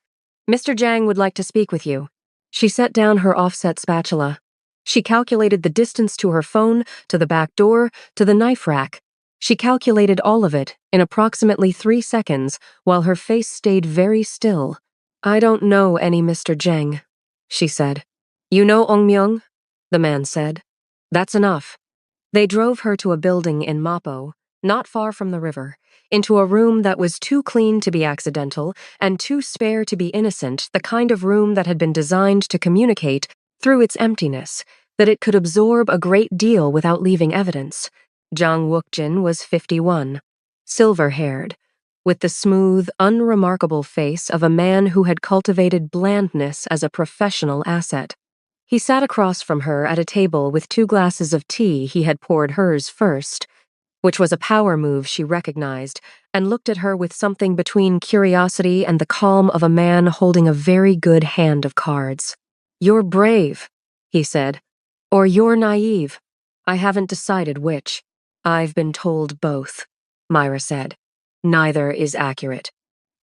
"Mr. Jang would like to speak with you." She set down her offset spatula. She calculated the distance to her phone, to the back door, to the knife rack. She calculated all of it in approximately 3 seconds while her face stayed very still. "I don't know any Mr. Jang," she said. "You know Ong Myung?" the man said. "That's enough." They drove her to a building in Mapo, not far from the river, into a room that was too clean to be accidental and too spare to be innocent, the kind of room that had been designed to communicate, through its emptiness, that it could absorb a great deal without leaving evidence. Jang Wookjin was 51, silver-haired, with the smooth, unremarkable face of a man who had cultivated blandness as a professional asset. He sat across from her at a table with 2 glasses of tea he had poured hers first, which was a power move she recognized, and looked at her with something between curiosity and the calm of a man holding a very good hand of cards. "You're brave," he said, "or you're naive. I haven't decided which." "I've been told both," Myra said. "Neither is accurate."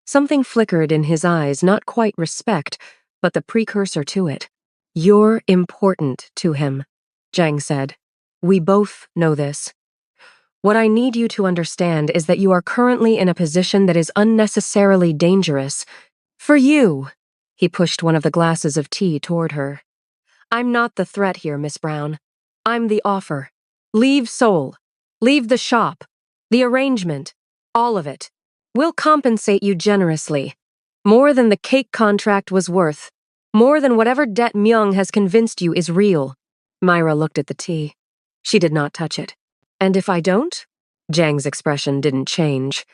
Something flickered in his eyes, not quite respect, but the precursor to it. "You're important to him," Jang said. "We both know this. What I need you to understand is that you are currently in a position that is unnecessarily dangerous. For you." He pushed one of the glasses of tea toward her. "I'm not the threat here, Miss Brown. I'm the offer. Leave Seoul. Leave the shop. The arrangement. All of it. We'll compensate you generously. More than the cake contract was worth. More than whatever debt Myung has convinced you is real." Myra looked at the tea. She did not touch it. "And if I don't?" Jang's expression didn't change.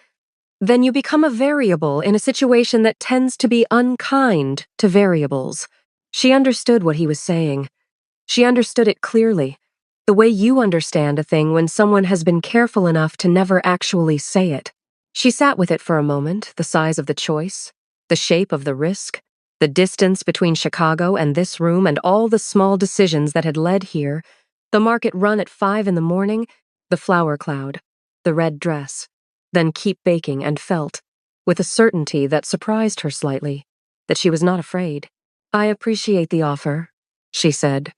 "Then you become a variable in a situation that tends to be unkind to variables." She understood what he was saying. She understood it clearly, the way you understand a thing when someone has been careful enough to never actually say it. She sat with it for a moment, the size of the choice, the shape of the risk. The distance between Chicago and this room and all the small decisions that had led here, the market run at 5 in the morning, the flower cloud, the red dress, then keep baking and felt, with a certainty that surprised her slightly, that she was not afraid. I appreciate the offer, she said.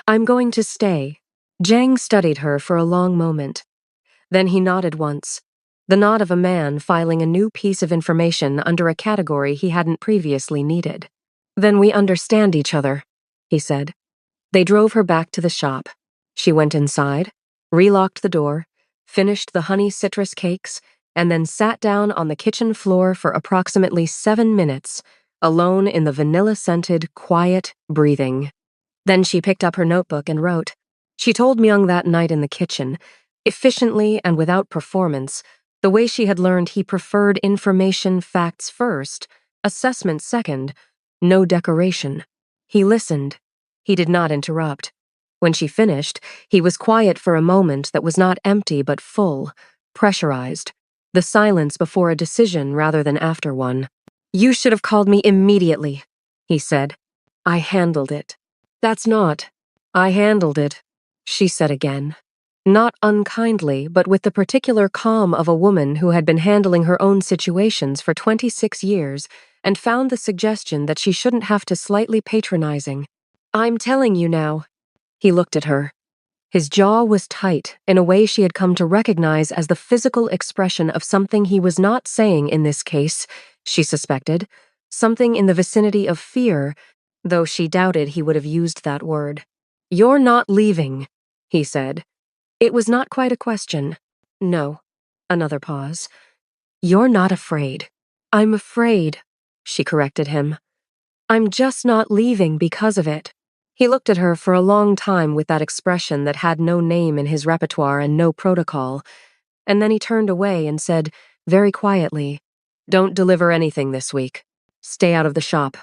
I'm going to stay. Jang studied her for a long moment. Then he nodded once, the nod of a man filing a new piece of information under a category he hadn't previously needed. Then we understand each other, he said. They drove her back to the shop. She went inside, relocked the door, finished the honey citrus cakes, and then sat down on the kitchen floor for approximately 7 minutes, alone in the vanilla-scented, quiet breathing. Then she picked up her notebook and wrote. She told Myung that night in the kitchen, efficiently and without performance, the way she had learned he preferred information facts first, assessment second, no decoration. He listened. He did not interrupt. When she finished, he was quiet for a moment that was not empty but full, pressurized, the silence before a decision rather than after one. You should have called me immediately, he said. I handled it. That's not. I handled it, she said again. Not unkindly, but with the particular calm of a woman who had been handling her own situations for 26 years and found the suggestion that she shouldn't have to slightly patronizing. I'm telling you now. He looked at her. His jaw was tight in a way she had come to recognize as the physical expression of something he was not saying in this case, she suspected, something in the vicinity of fear, though she doubted he would have used that word. You're not leaving, he said. It was not quite a question. No. Another pause. You're not afraid. I'm afraid, she corrected him. I'm just not leaving because of it. He looked at her for a long time with that expression that had no name in his repertoire and no protocol, and then he turned away and said, very quietly, Don't deliver anything this week. Stay out of the shop.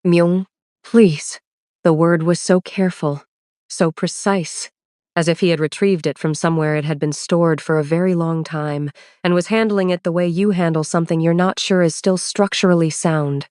Myung, please. The word was so careful, so precise, as if he had retrieved it from somewhere it had been stored for a very long time and was handling it the way you handle something you're not sure is still structurally sound.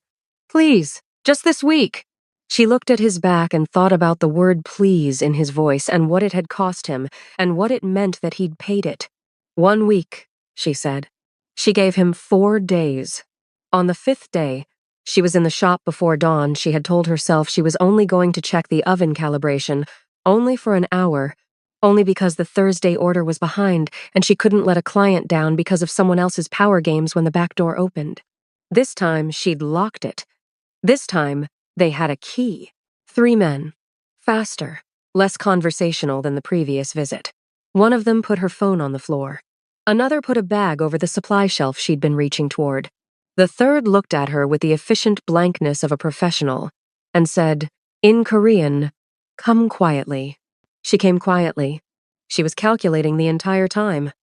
Please, just this week. She looked at his back and thought about the word please in his voice and what it had cost him and what it meant that he'd paid it. 1 week, she said. She gave him 4 days. On the 5th day, she was in the shop before dawn. She had told herself she was only going to check the oven calibration, only for an hour, only because the Thursday order was behind and she couldn't let a client down because of someone else's power games when the back door opened. This time, she'd locked it. This time, they had a key. 3 men. Faster, less conversational than the previous visit. One of them put her phone on the floor. Another put a bag over the supply shelf she'd been reaching toward. The third looked at her with the efficient blankness of a professional and said, in Korean, come quietly. She came quietly. She was calculating the entire time.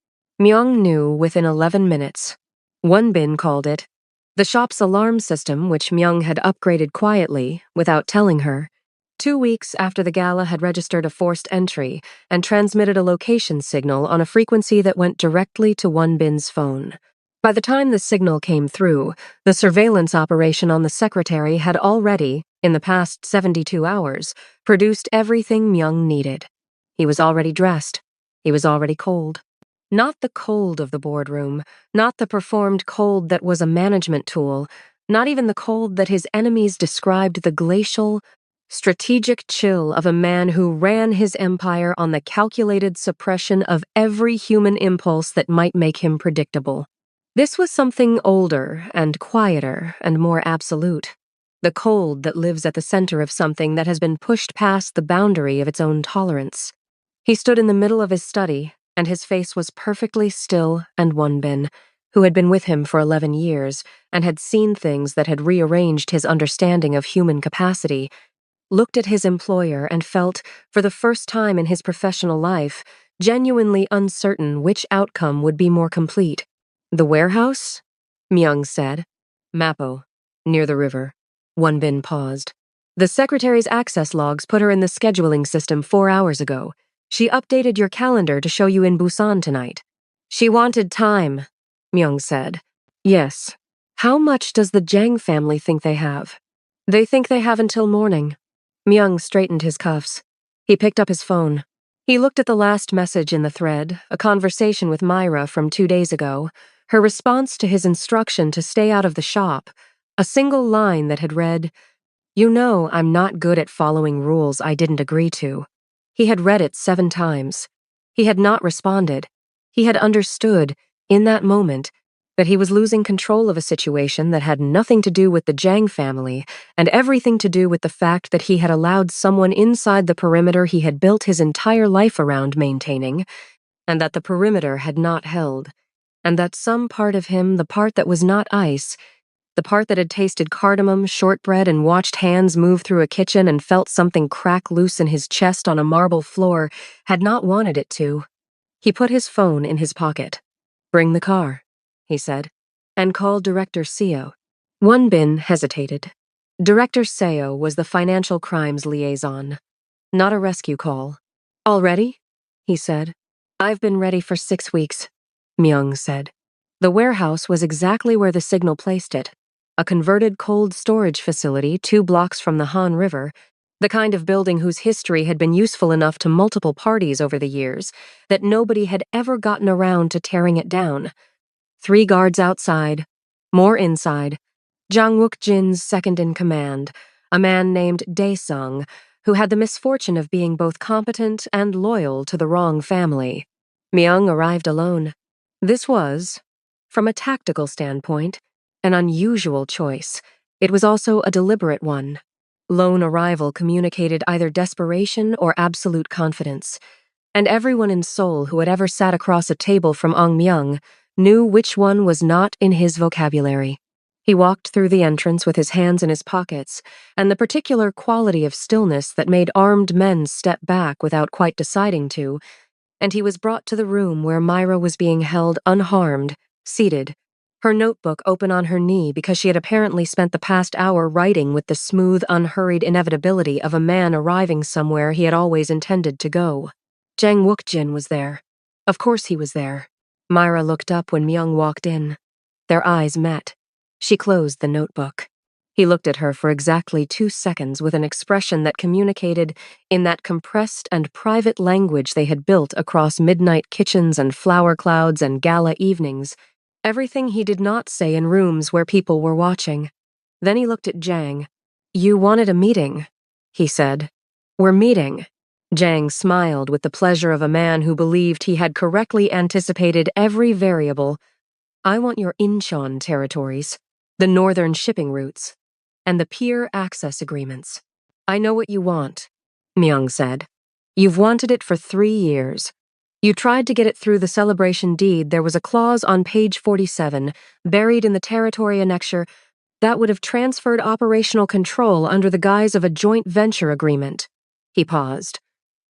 Myung knew within 11 minutes. Wonbin called it. The shop's alarm system, which Myung had upgraded quietly, without telling her, 2 weeks after the gala had registered a forced entry and transmitted a location signal on a frequency that went directly to Wonbin's phone. By the time the signal came through, the surveillance operation on the secretary had already, in the past 72 hours, produced everything Myung needed. He was already dressed. He was already cold. Not the cold of the boardroom, not the performed cold that was a management tool, not even the cold that his enemies described the glacial, strategic chill of a man who ran his empire on the calculated suppression of every human impulse that might make him predictable. This was something older and quieter and more absolute. The cold that lives at the center of something that has been pushed past the boundary of its own tolerance. He stood in the middle of his study, and his face was perfectly still, and Wonbin, who had been with him for 11 years and had seen things that had rearranged his understanding of human capacity, looked at his employer and felt, for the first time in his professional life, genuinely uncertain which outcome would be more complete. The warehouse? Myung said. Mapo, near the river. Wonbin paused. The secretary's access logs put her in the scheduling system 4 hours ago. She updated your calendar to show you in Busan tonight. She wanted time, Myung said. Yes. How much does the Jang family think they have? They think they have until morning. Myung straightened his cuffs. He picked up his phone. He looked at the last message in the thread, a conversation with Myra from 2 days ago, her response to his instruction to stay out of the shop, a single line that had read, "You know I'm not good at following rules I didn't agree to." He had read it 7 times. He had not responded. He had understood, in that moment, that he was losing control of a situation that had nothing to do with the Jang family and everything to do with the fact that he had allowed someone inside the perimeter he had built his entire life around maintaining, and that the perimeter had not held, and that some part of him, the part that was not ice, the part that had tasted cardamom, shortbread, and watched hands move through a kitchen and felt something crack loose in his chest on a marble floor, had not wanted it to. He put his phone in his pocket. "Bring the car," he said, and called Director Seo. Wonbin hesitated. Director Seo was the financial crimes liaison, not a rescue call. "All ready?" he said. "I've been ready for 6 weeks," Myung said. The warehouse was exactly where the signal placed it, a converted cold storage facility 2 blocks from the Han River, the kind of building whose history had been useful enough to multiple parties over the years that nobody had ever gotten around to tearing it down. 3 guards outside, more inside. Jang Wook-jin's second-in-command, a man named Dae-sung, who had the misfortune of being both competent and loyal to the wrong family. Myung arrived alone. This was, from a tactical standpoint, an unusual choice. It was also a deliberate one. Lone arrival communicated either desperation or absolute confidence, and everyone in Seoul who had ever sat across a table from Ong Myung knew which one was not in his vocabulary. He walked through the entrance with his hands in his pockets, and the particular quality of stillness that made armed men step back without quite deciding to, and he was brought to the room where Myra was being held unharmed, seated, her notebook open on her knee because she had apparently spent the past hour writing with the smooth, unhurried inevitability of a man arriving somewhere he had always intended to go. Jang Wook-jin was there. Of course he was there. Myra looked up when Myung walked in. Their eyes met. She closed the notebook. He looked at her for exactly 2 seconds with an expression that communicated, in that compressed and private language they had built across midnight kitchens and flower clouds and gala evenings, everything he did not say in rooms where people were watching. Then he looked at Jang. "You wanted a meeting," he said. "We're meeting." Jang smiled with the pleasure of a man who believed he had correctly anticipated every variable. "I want your Incheon territories, the northern shipping routes, and the pier access agreements." "I know what you want," Myung said. "You've wanted it for 3 years. You tried to get it through the celebration deed. There was a clause on page 47, buried in the territory annexure, that would have transferred operational control under the guise of a joint venture agreement." He paused.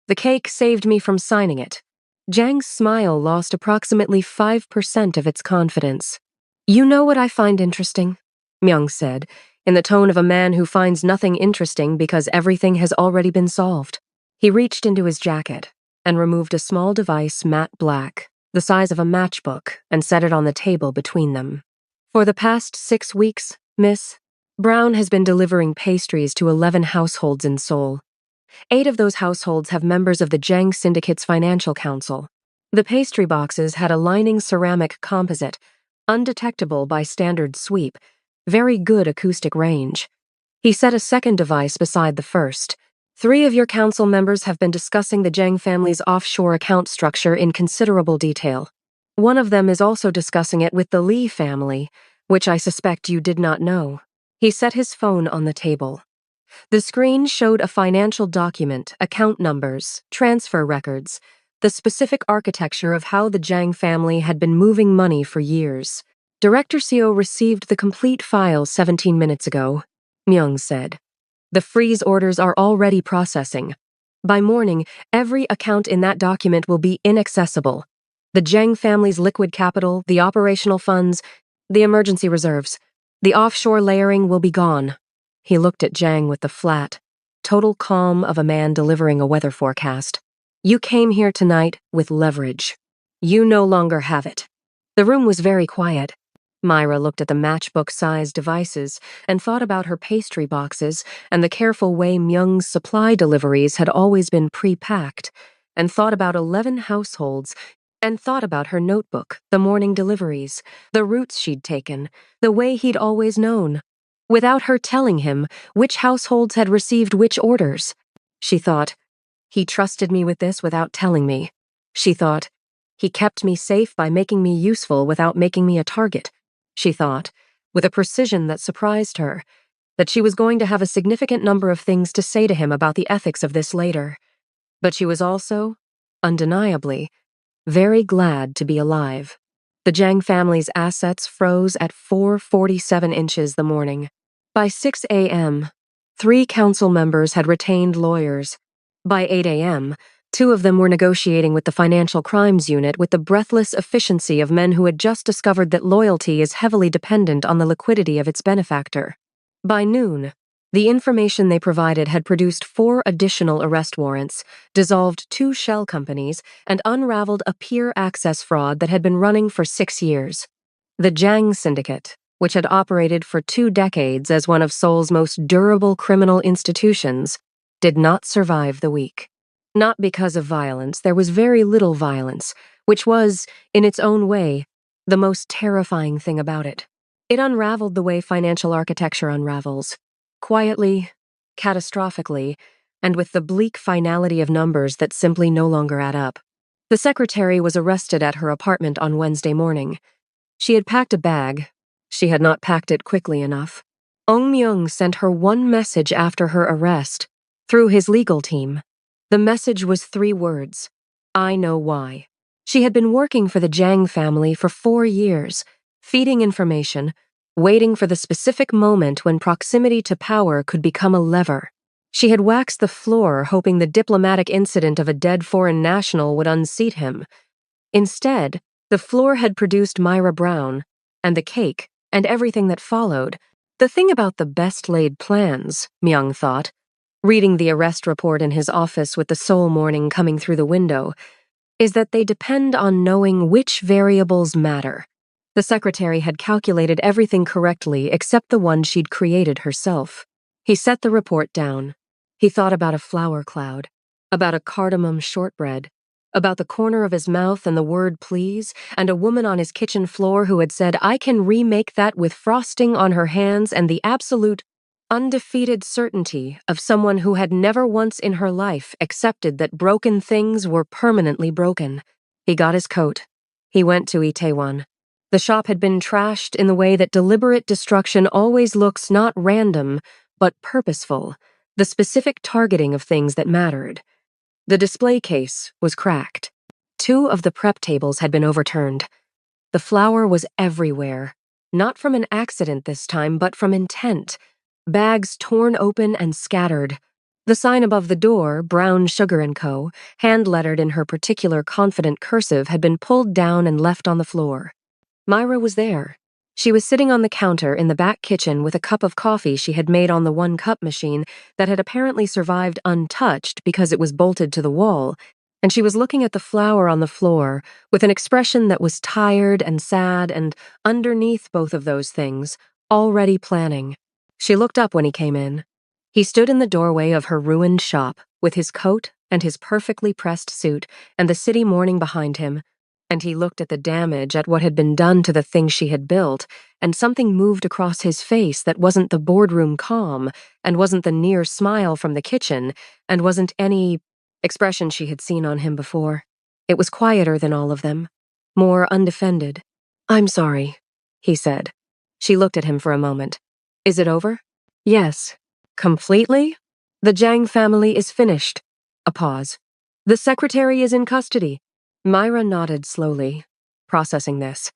"The cake saved me from signing it." Jang's smile lost approximately 5% of its confidence. "You know what I find interesting?" Myung said, in the tone of a man who finds nothing interesting because everything has already been solved. He reached into his jacket and removed a small device, matte black, the size of a matchbook, and set it on the table between them. "For the past 6 weeks, Miss, Brown has been delivering pastries to 11 households in Seoul. 8 of those households have members of the Jang Syndicate's financial council. The pastry boxes had a lining ceramic composite, undetectable by standard sweep, very good acoustic range. He set a second device beside the first. 3 of your council members have been discussing the Jang family's offshore account structure in considerable detail. One of them is also discussing it with the Lee family, which I suspect you did not know." He set his phone on the table. The screen showed a financial document, account numbers, transfer records, the specific architecture of how the Jang family had been moving money for years. "Director Seo received the complete file 17 minutes ago," Myung said. "The freeze orders are already processing. By morning, every account in that document will be inaccessible. The Jang family's liquid capital, the operational funds, the emergency reserves, the offshore layering will be gone." He looked at Jang with the flat, total calm of a man delivering a weather forecast. "You came here tonight with leverage. You no longer have it." The room was very quiet. Myra looked at the matchbook-sized devices and thought about her pastry boxes and the careful way Myung's supply deliveries had always been pre-packed, and thought about 11 households, and thought about her notebook, the morning deliveries, the routes she'd taken, the way he'd always known, without her telling him which households had received which orders. She thought, he trusted me with this without telling me. She thought, he kept me safe by making me useful without making me a target. She thought, with a precision that surprised her, that she was going to have a significant number of things to say to him about the ethics of this later. But she was also, undeniably, very glad to be alive. The Jiang family's assets froze at 4:47 inches the morning. By 6 a.m., 3 council members had retained lawyers. By 8 a.m., 2 of them were negotiating with the Financial Crimes Unit with the breathless efficiency of men who had just discovered that loyalty is heavily dependent on the liquidity of its benefactor. By noon, the information they provided had produced 4 additional arrest warrants, dissolved 2 shell companies, and unraveled a peer access fraud that had been running for 6 years. The Jiang Syndicate, which had operated for 2 decades as one of Seoul's most durable criminal institutions, did not survive the week. Not because of violence, there was very little violence, which was, in its own way, the most terrifying thing about it. It unraveled the way financial architecture unravels. Quietly, catastrophically, and with the bleak finality of numbers that simply no longer add up. The secretary was arrested at her apartment on Wednesday morning. She had packed a bag. She had not packed it quickly enough. Ong Myung sent her one message after her arrest, through his legal team. The message was 3 words: I know why. She had been working for the Jiang family for 4 years, feeding information, waiting for the specific moment when proximity to power could become a lever. She had waxed the floor hoping the diplomatic incident of a dead foreign national would unseat him. Instead, the floor had produced Myra Brown, and the cake, and everything that followed. The thing about the best-laid plans, Myung thought, reading the arrest report in his office with the Seoul morning coming through the window, is that they depend on knowing which variables matter. The secretary had calculated everything correctly except the one she'd created herself. He set the report down. He thought about a flower cloud, about a cardamom shortbread, about the corner of his mouth and the word please, and a woman on his kitchen floor who had said, I can remake that with frosting on her hands, and the absolute, undefeated certainty of someone who had never once in her life accepted that broken things were permanently broken. He got his coat. He went to Itaewon. The shop had been trashed in the way that deliberate destruction always looks not random, but purposeful, the specific targeting of things that mattered. The display case was cracked. 2 of the prep tables had been overturned. The flour was everywhere, not from an accident this time, but from intent. Bags torn open and scattered. The sign above the door, Brown Sugar & Co., hand-lettered in her particular confident cursive, had been pulled down and left on the floor. Myra was there. She was sitting on the counter in the back kitchen with a cup of coffee she had made on the one-cup machine that had apparently survived untouched because it was bolted to the wall, and she was looking at the flour on the floor with an expression that was tired and sad and, underneath both of those things, already planning. She looked up when he came in. He stood in the doorway of her ruined shop with his coat and his perfectly pressed suit and the city morning behind him, and he looked at the damage, at what had been done to the thing she had built, and something moved across his face that wasn't the boardroom calm, and wasn't the near smile from the kitchen, and wasn't any expression she had seen on him before. It was quieter than all of them, more undefended. I'm sorry, he said. She looked at him for a moment. Is it over? Yes. Completely? The Jiang family is finished. A pause. The secretary is in custody. Myra nodded slowly, processing this.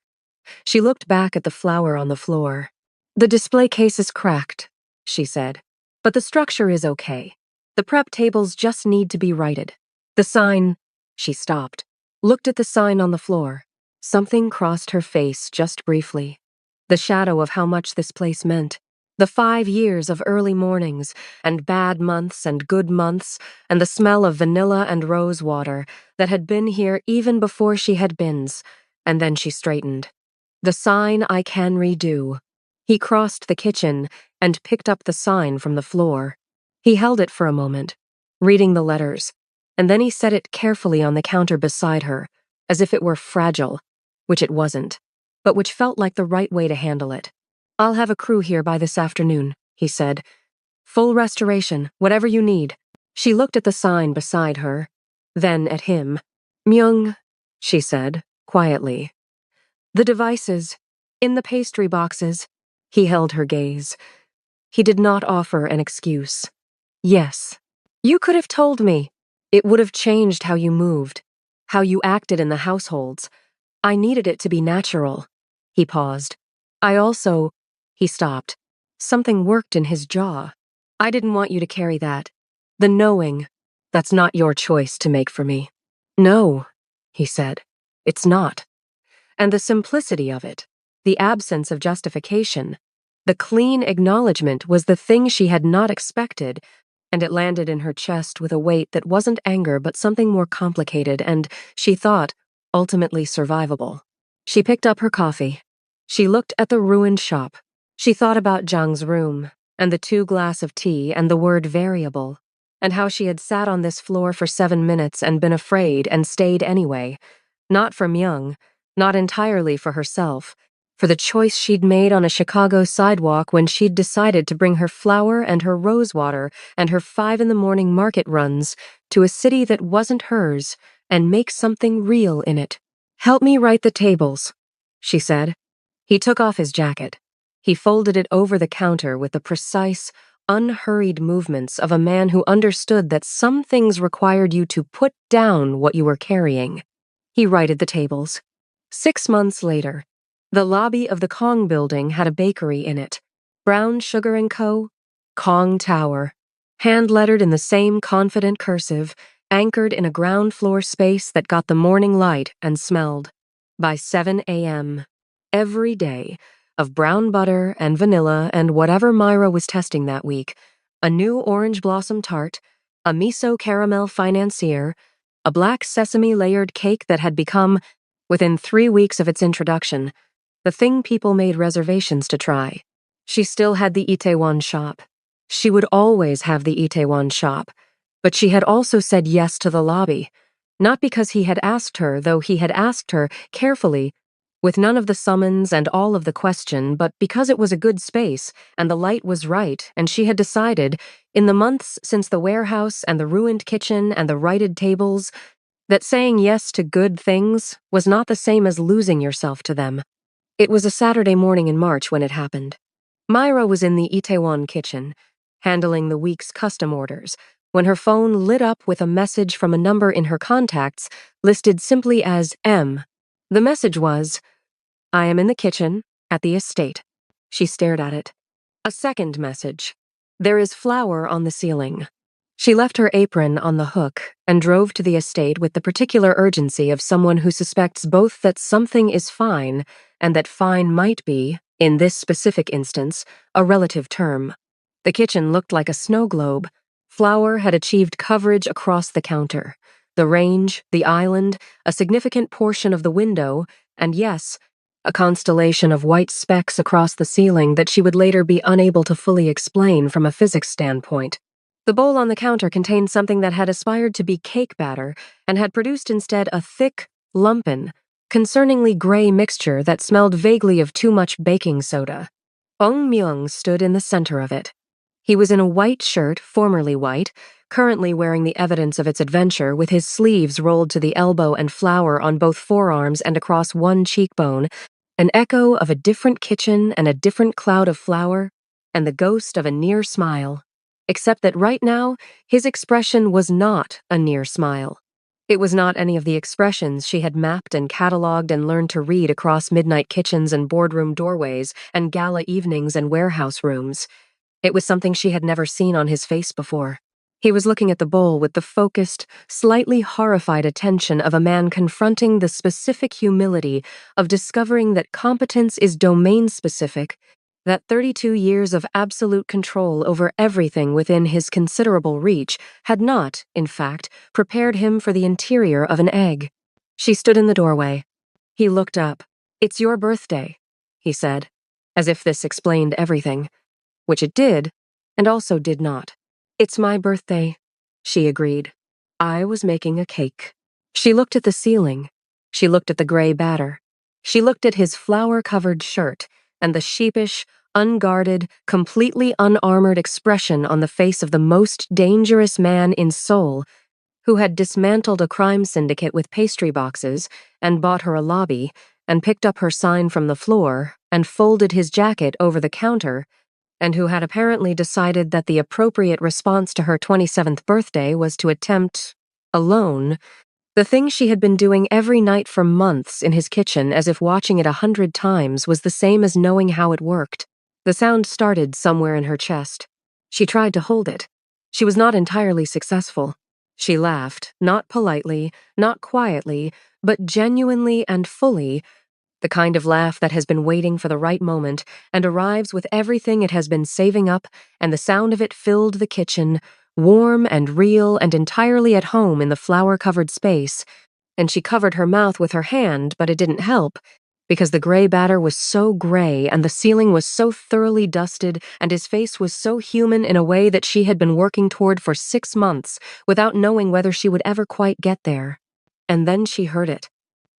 She looked back at the flour on the floor. The display case is cracked, she said, but the structure is okay. The prep tables just need to be righted. The sign, she stopped, looked at the sign on the floor. Something crossed her face just briefly. The shadow of how much this place meant. The 5 years of early mornings, and bad months and good months, and the smell of vanilla and rose water that had been here even before she had bins, and then she straightened. The sign I can redo. He crossed the kitchen and picked up the sign from the floor. He held it for a moment, reading the letters, and then he set it carefully on the counter beside her, as if it were fragile, which it wasn't, but which felt like the right way to handle it. I'll have a crew here by this afternoon, he said. Full restoration, whatever you need. She looked at the sign beside her, then at him. Myung, she said, quietly. The devices, in the pastry boxes. He held her gaze. He did not offer an excuse. Yes. You could have told me. It would have changed how you moved, how you acted in the households. I needed it to be natural. He paused. He stopped. Something worked in his jaw. I didn't want you to carry that. The knowing. That's not your choice to make for me. No, he said. It's not. And the simplicity of it, the absence of justification, the clean acknowledgement was the thing she had not expected, and it landed in her chest with a weight that wasn't anger but something more complicated and, she thought, ultimately survivable. She picked up her coffee. She looked at the ruined shop. She thought about Zhang's room, and the 2 glasses of tea and the word variable, and how she had sat on this floor for 7 minutes and been afraid and stayed anyway. Not for Myung, not entirely for herself, for the choice she'd made on a Chicago sidewalk when she'd decided to bring her flour and her rosewater and her 5 in the morning market runs to a city that wasn't hers and make something real in it. Help me write the tables, she said. He took off his jacket. He folded it over the counter with the precise, unhurried movements of a man who understood that some things required you to put down what you were carrying. He righted the tables. 6 months later, the lobby of the Kong building had a bakery in it. Brown Sugar & Co., Kong Tower. Hand-lettered in the same confident cursive, anchored in a ground floor space that got the morning light and smelled. By 7 a.m. every day, of brown butter and vanilla and whatever Myra was testing that week, a new orange blossom tart, a miso caramel financier, a black sesame layered cake that had become, within 3 weeks of its introduction, the thing people made reservations to try. She still had the Itaewon shop. She would always have the Itaewon shop, but she had also said yes to the lobby, not because he had asked her, though he had asked her, carefully, with none of the summons and all of the question, but because it was a good space, and the light was right, and she had decided, in the months since the warehouse and the ruined kitchen and the righted tables, that saying yes to good things was not the same as losing yourself to them. It was a Saturday morning in March when it happened. Myra was in the Itaewon kitchen, handling the week's custom orders, when her phone lit up with a message from a number in her contacts listed simply as M. The message was, I am in the kitchen, at the estate. She stared at it. A second message. There is flour on the ceiling. She left her apron on the hook and drove to the estate with the particular urgency of someone who suspects both that something is fine and that fine might be, in this specific instance, a relative term. The kitchen looked like a snow globe. Flour had achieved coverage across the counter. The range, the island, a significant portion of the window, and yes, a constellation of white specks across the ceiling that she would later be unable to fully explain from a physics standpoint. The bowl on the counter contained something that had aspired to be cake batter and had produced instead a thick, lumpen, concerningly gray mixture that smelled vaguely of too much baking soda. Ong Myung stood in the center of it. He was in a white shirt, formerly white, currently wearing the evidence of its adventure with his sleeves rolled to the elbow and flour on both forearms and across one cheekbone, an echo of a different kitchen and a different cloud of flour, and the ghost of a near smile. Except that right now, his expression was not a near smile. It was not any of the expressions she had mapped and cataloged and learned to read across midnight kitchens and boardroom doorways and gala evenings and warehouse rooms. It was something she had never seen on his face before. He was looking at the bowl with the focused, slightly horrified attention of a man confronting the specific humility of discovering that competence is domain-specific, that 32 years of absolute control over everything within his considerable reach had not, in fact, prepared him for the interior of an egg. She stood in the doorway. He looked up. It's your birthday, he said, as if this explained everything, which it did, and also did not. It's my birthday, she agreed. I was making a cake. She looked at the ceiling. She looked at the gray batter. She looked at his flower-covered shirt and the sheepish, unguarded, completely unarmored expression on the face of the most dangerous man in Seoul, who had dismantled a crime syndicate with pastry boxes and bought her a lobby and picked up her sign from the floor and folded his jacket over the counter, and who had apparently decided that the appropriate response to her 27th birthday was to attempt, alone, the thing she had been doing every night for months in his kitchen as if watching it 100 times was the same as knowing how it worked. The sound started somewhere in her chest. She tried to hold it. She was not entirely successful. She laughed, not politely, not quietly, but genuinely and fully, the kind of laugh that has been waiting for the right moment and arrives with everything it has been saving up, and the sound of it filled the kitchen, warm and real and entirely at home in the flower-covered space, and she covered her mouth with her hand, but it didn't help, because the gray batter was so gray and the ceiling was so thoroughly dusted and his face was so human in a way that she had been working toward for 6 months without knowing whether she would ever quite get there. And then she heard it.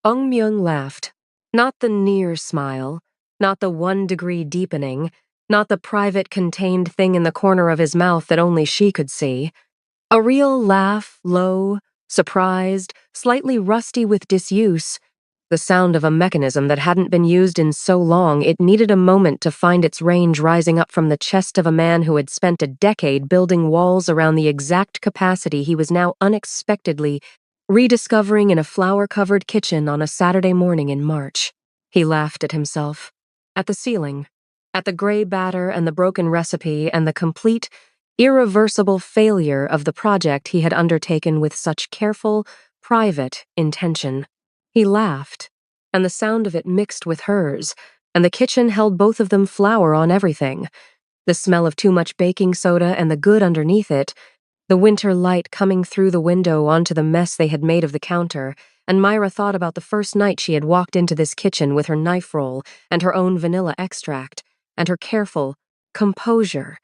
Ong Myung laughed. Not the near smile, not the 1-degree deepening, not the private contained thing in the corner of his mouth that only she could see. A real laugh, low, surprised, slightly rusty with disuse, the sound of a mechanism that hadn't been used in so long it needed a moment to find its range rising up from the chest of a man who had spent a decade building walls around the exact capacity he was now unexpectedly rediscovering in a flower-covered kitchen on a Saturday morning in March. He laughed at himself, at the ceiling, at the gray batter and the broken recipe and the complete, irreversible failure of the project he had undertaken with such careful, private intention. He laughed, and the sound of it mixed with hers, and the kitchen held both of them flour on everything. The smell of too much baking soda and the good underneath it, the winter light coming through the window onto the mess they had made of the counter, and Myra thought about the first night she had walked into this kitchen with her knife roll and her own vanilla extract, and her careful composure,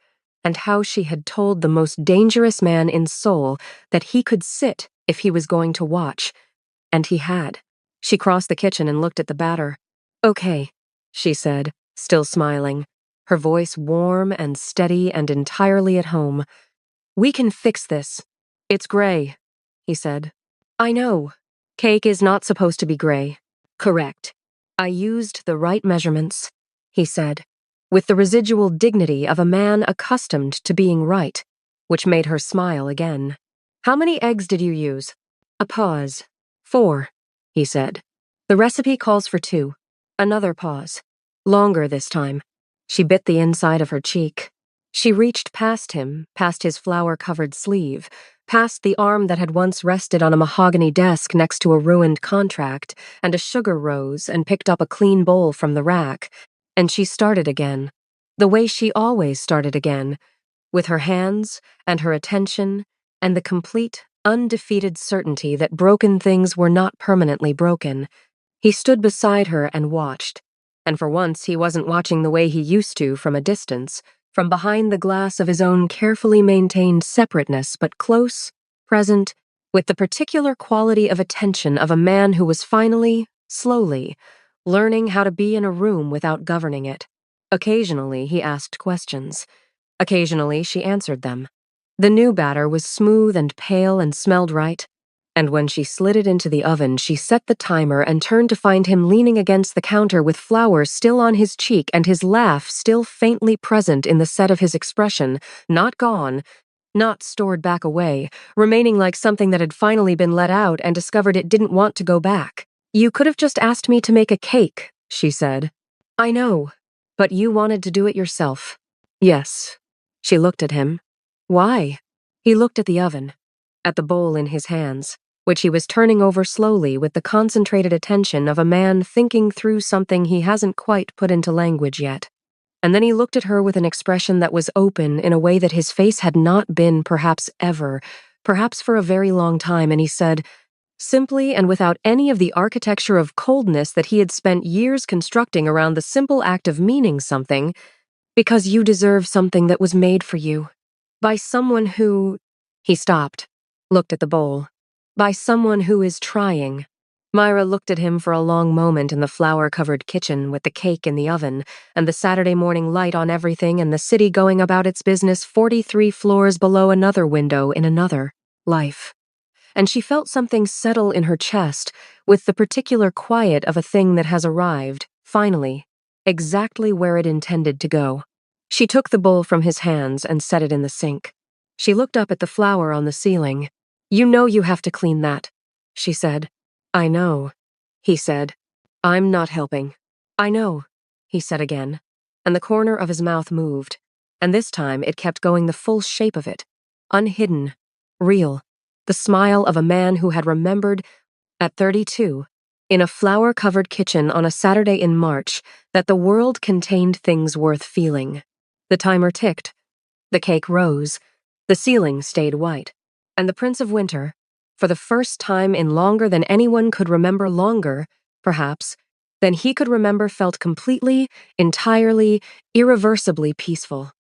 and how she had told the most dangerous man in Seoul that he could sit if he was going to watch. And he had. She crossed the kitchen and looked at the batter. Okay, she said, still smiling, her voice warm and steady and entirely at home. We can fix this. It's gray, he said. I know. Cake is not supposed to be gray. Correct. I used the right measurements, he said, with the residual dignity of a man accustomed to being right, which made her smile again. How many eggs did you use? A pause. 4, he said. The recipe calls for 2. Another pause. Longer this time. She bit the inside of her cheek. She reached past him, past his flower-covered sleeve, past the arm that had once rested on a mahogany desk next to a ruined contract and a sugar rose, and picked up a clean bowl from the rack, and she started again, the way she always started again, with her hands and her attention and the complete, undefeated certainty that broken things were not permanently broken. He stood beside her and watched, and for once he wasn't watching the way he used to from a distance, from behind the glass of his own carefully maintained separateness, but close, present, with the particular quality of attention of a man who was finally, slowly, learning how to be in a room without governing it. Occasionally he asked questions. Occasionally she answered them. The new batter was smooth and pale and smelled right, and when she slid it into the oven, she set the timer and turned to find him leaning against the counter with flour still on his cheek and his laugh still faintly present in the set of his expression, not gone, not stored back away, remaining like something that had finally been let out and discovered it didn't want to go back. You could have just asked me to make a cake, she said. I know, but you wanted to do it yourself. Yes. She looked at him. Why? He looked at the oven, at the bowl in his hands, which he was turning over slowly with the concentrated attention of a man thinking through something he hasn't quite put into language yet. And then he looked at her with an expression that was open in a way that his face had not been perhaps ever, perhaps for a very long time, and he said, simply and without any of the architecture of coldness that he had spent years constructing around the simple act of meaning something, because you deserve something that was made for you. By someone who... He stopped, looked at the bowl. By someone who is trying. Myra looked at him for a long moment in the flour-covered kitchen with the cake in the oven and the Saturday morning light on everything and the city going about its business 43 floors below another window in another life. And she felt something settle in her chest with the particular quiet of a thing that has arrived, finally, exactly where it intended to go. She took the bowl from his hands and set it in the sink. She looked up at the flower on the ceiling. "You know you have to clean that," she said. "I know," he said. "I'm not helping." "I know," he said again, and the corner of his mouth moved, and this time it kept going the full shape of it, unhidden, real. The smile of a man who had remembered, at 32, in a flour-covered kitchen on a Saturday in March, that the world contained things worth feeling. The timer ticked. The cake rose. The ceiling stayed white. And the Prince of Winter, for the first time in longer than anyone could remember, longer, perhaps, than he could remember, felt completely, entirely, irreversibly peaceful.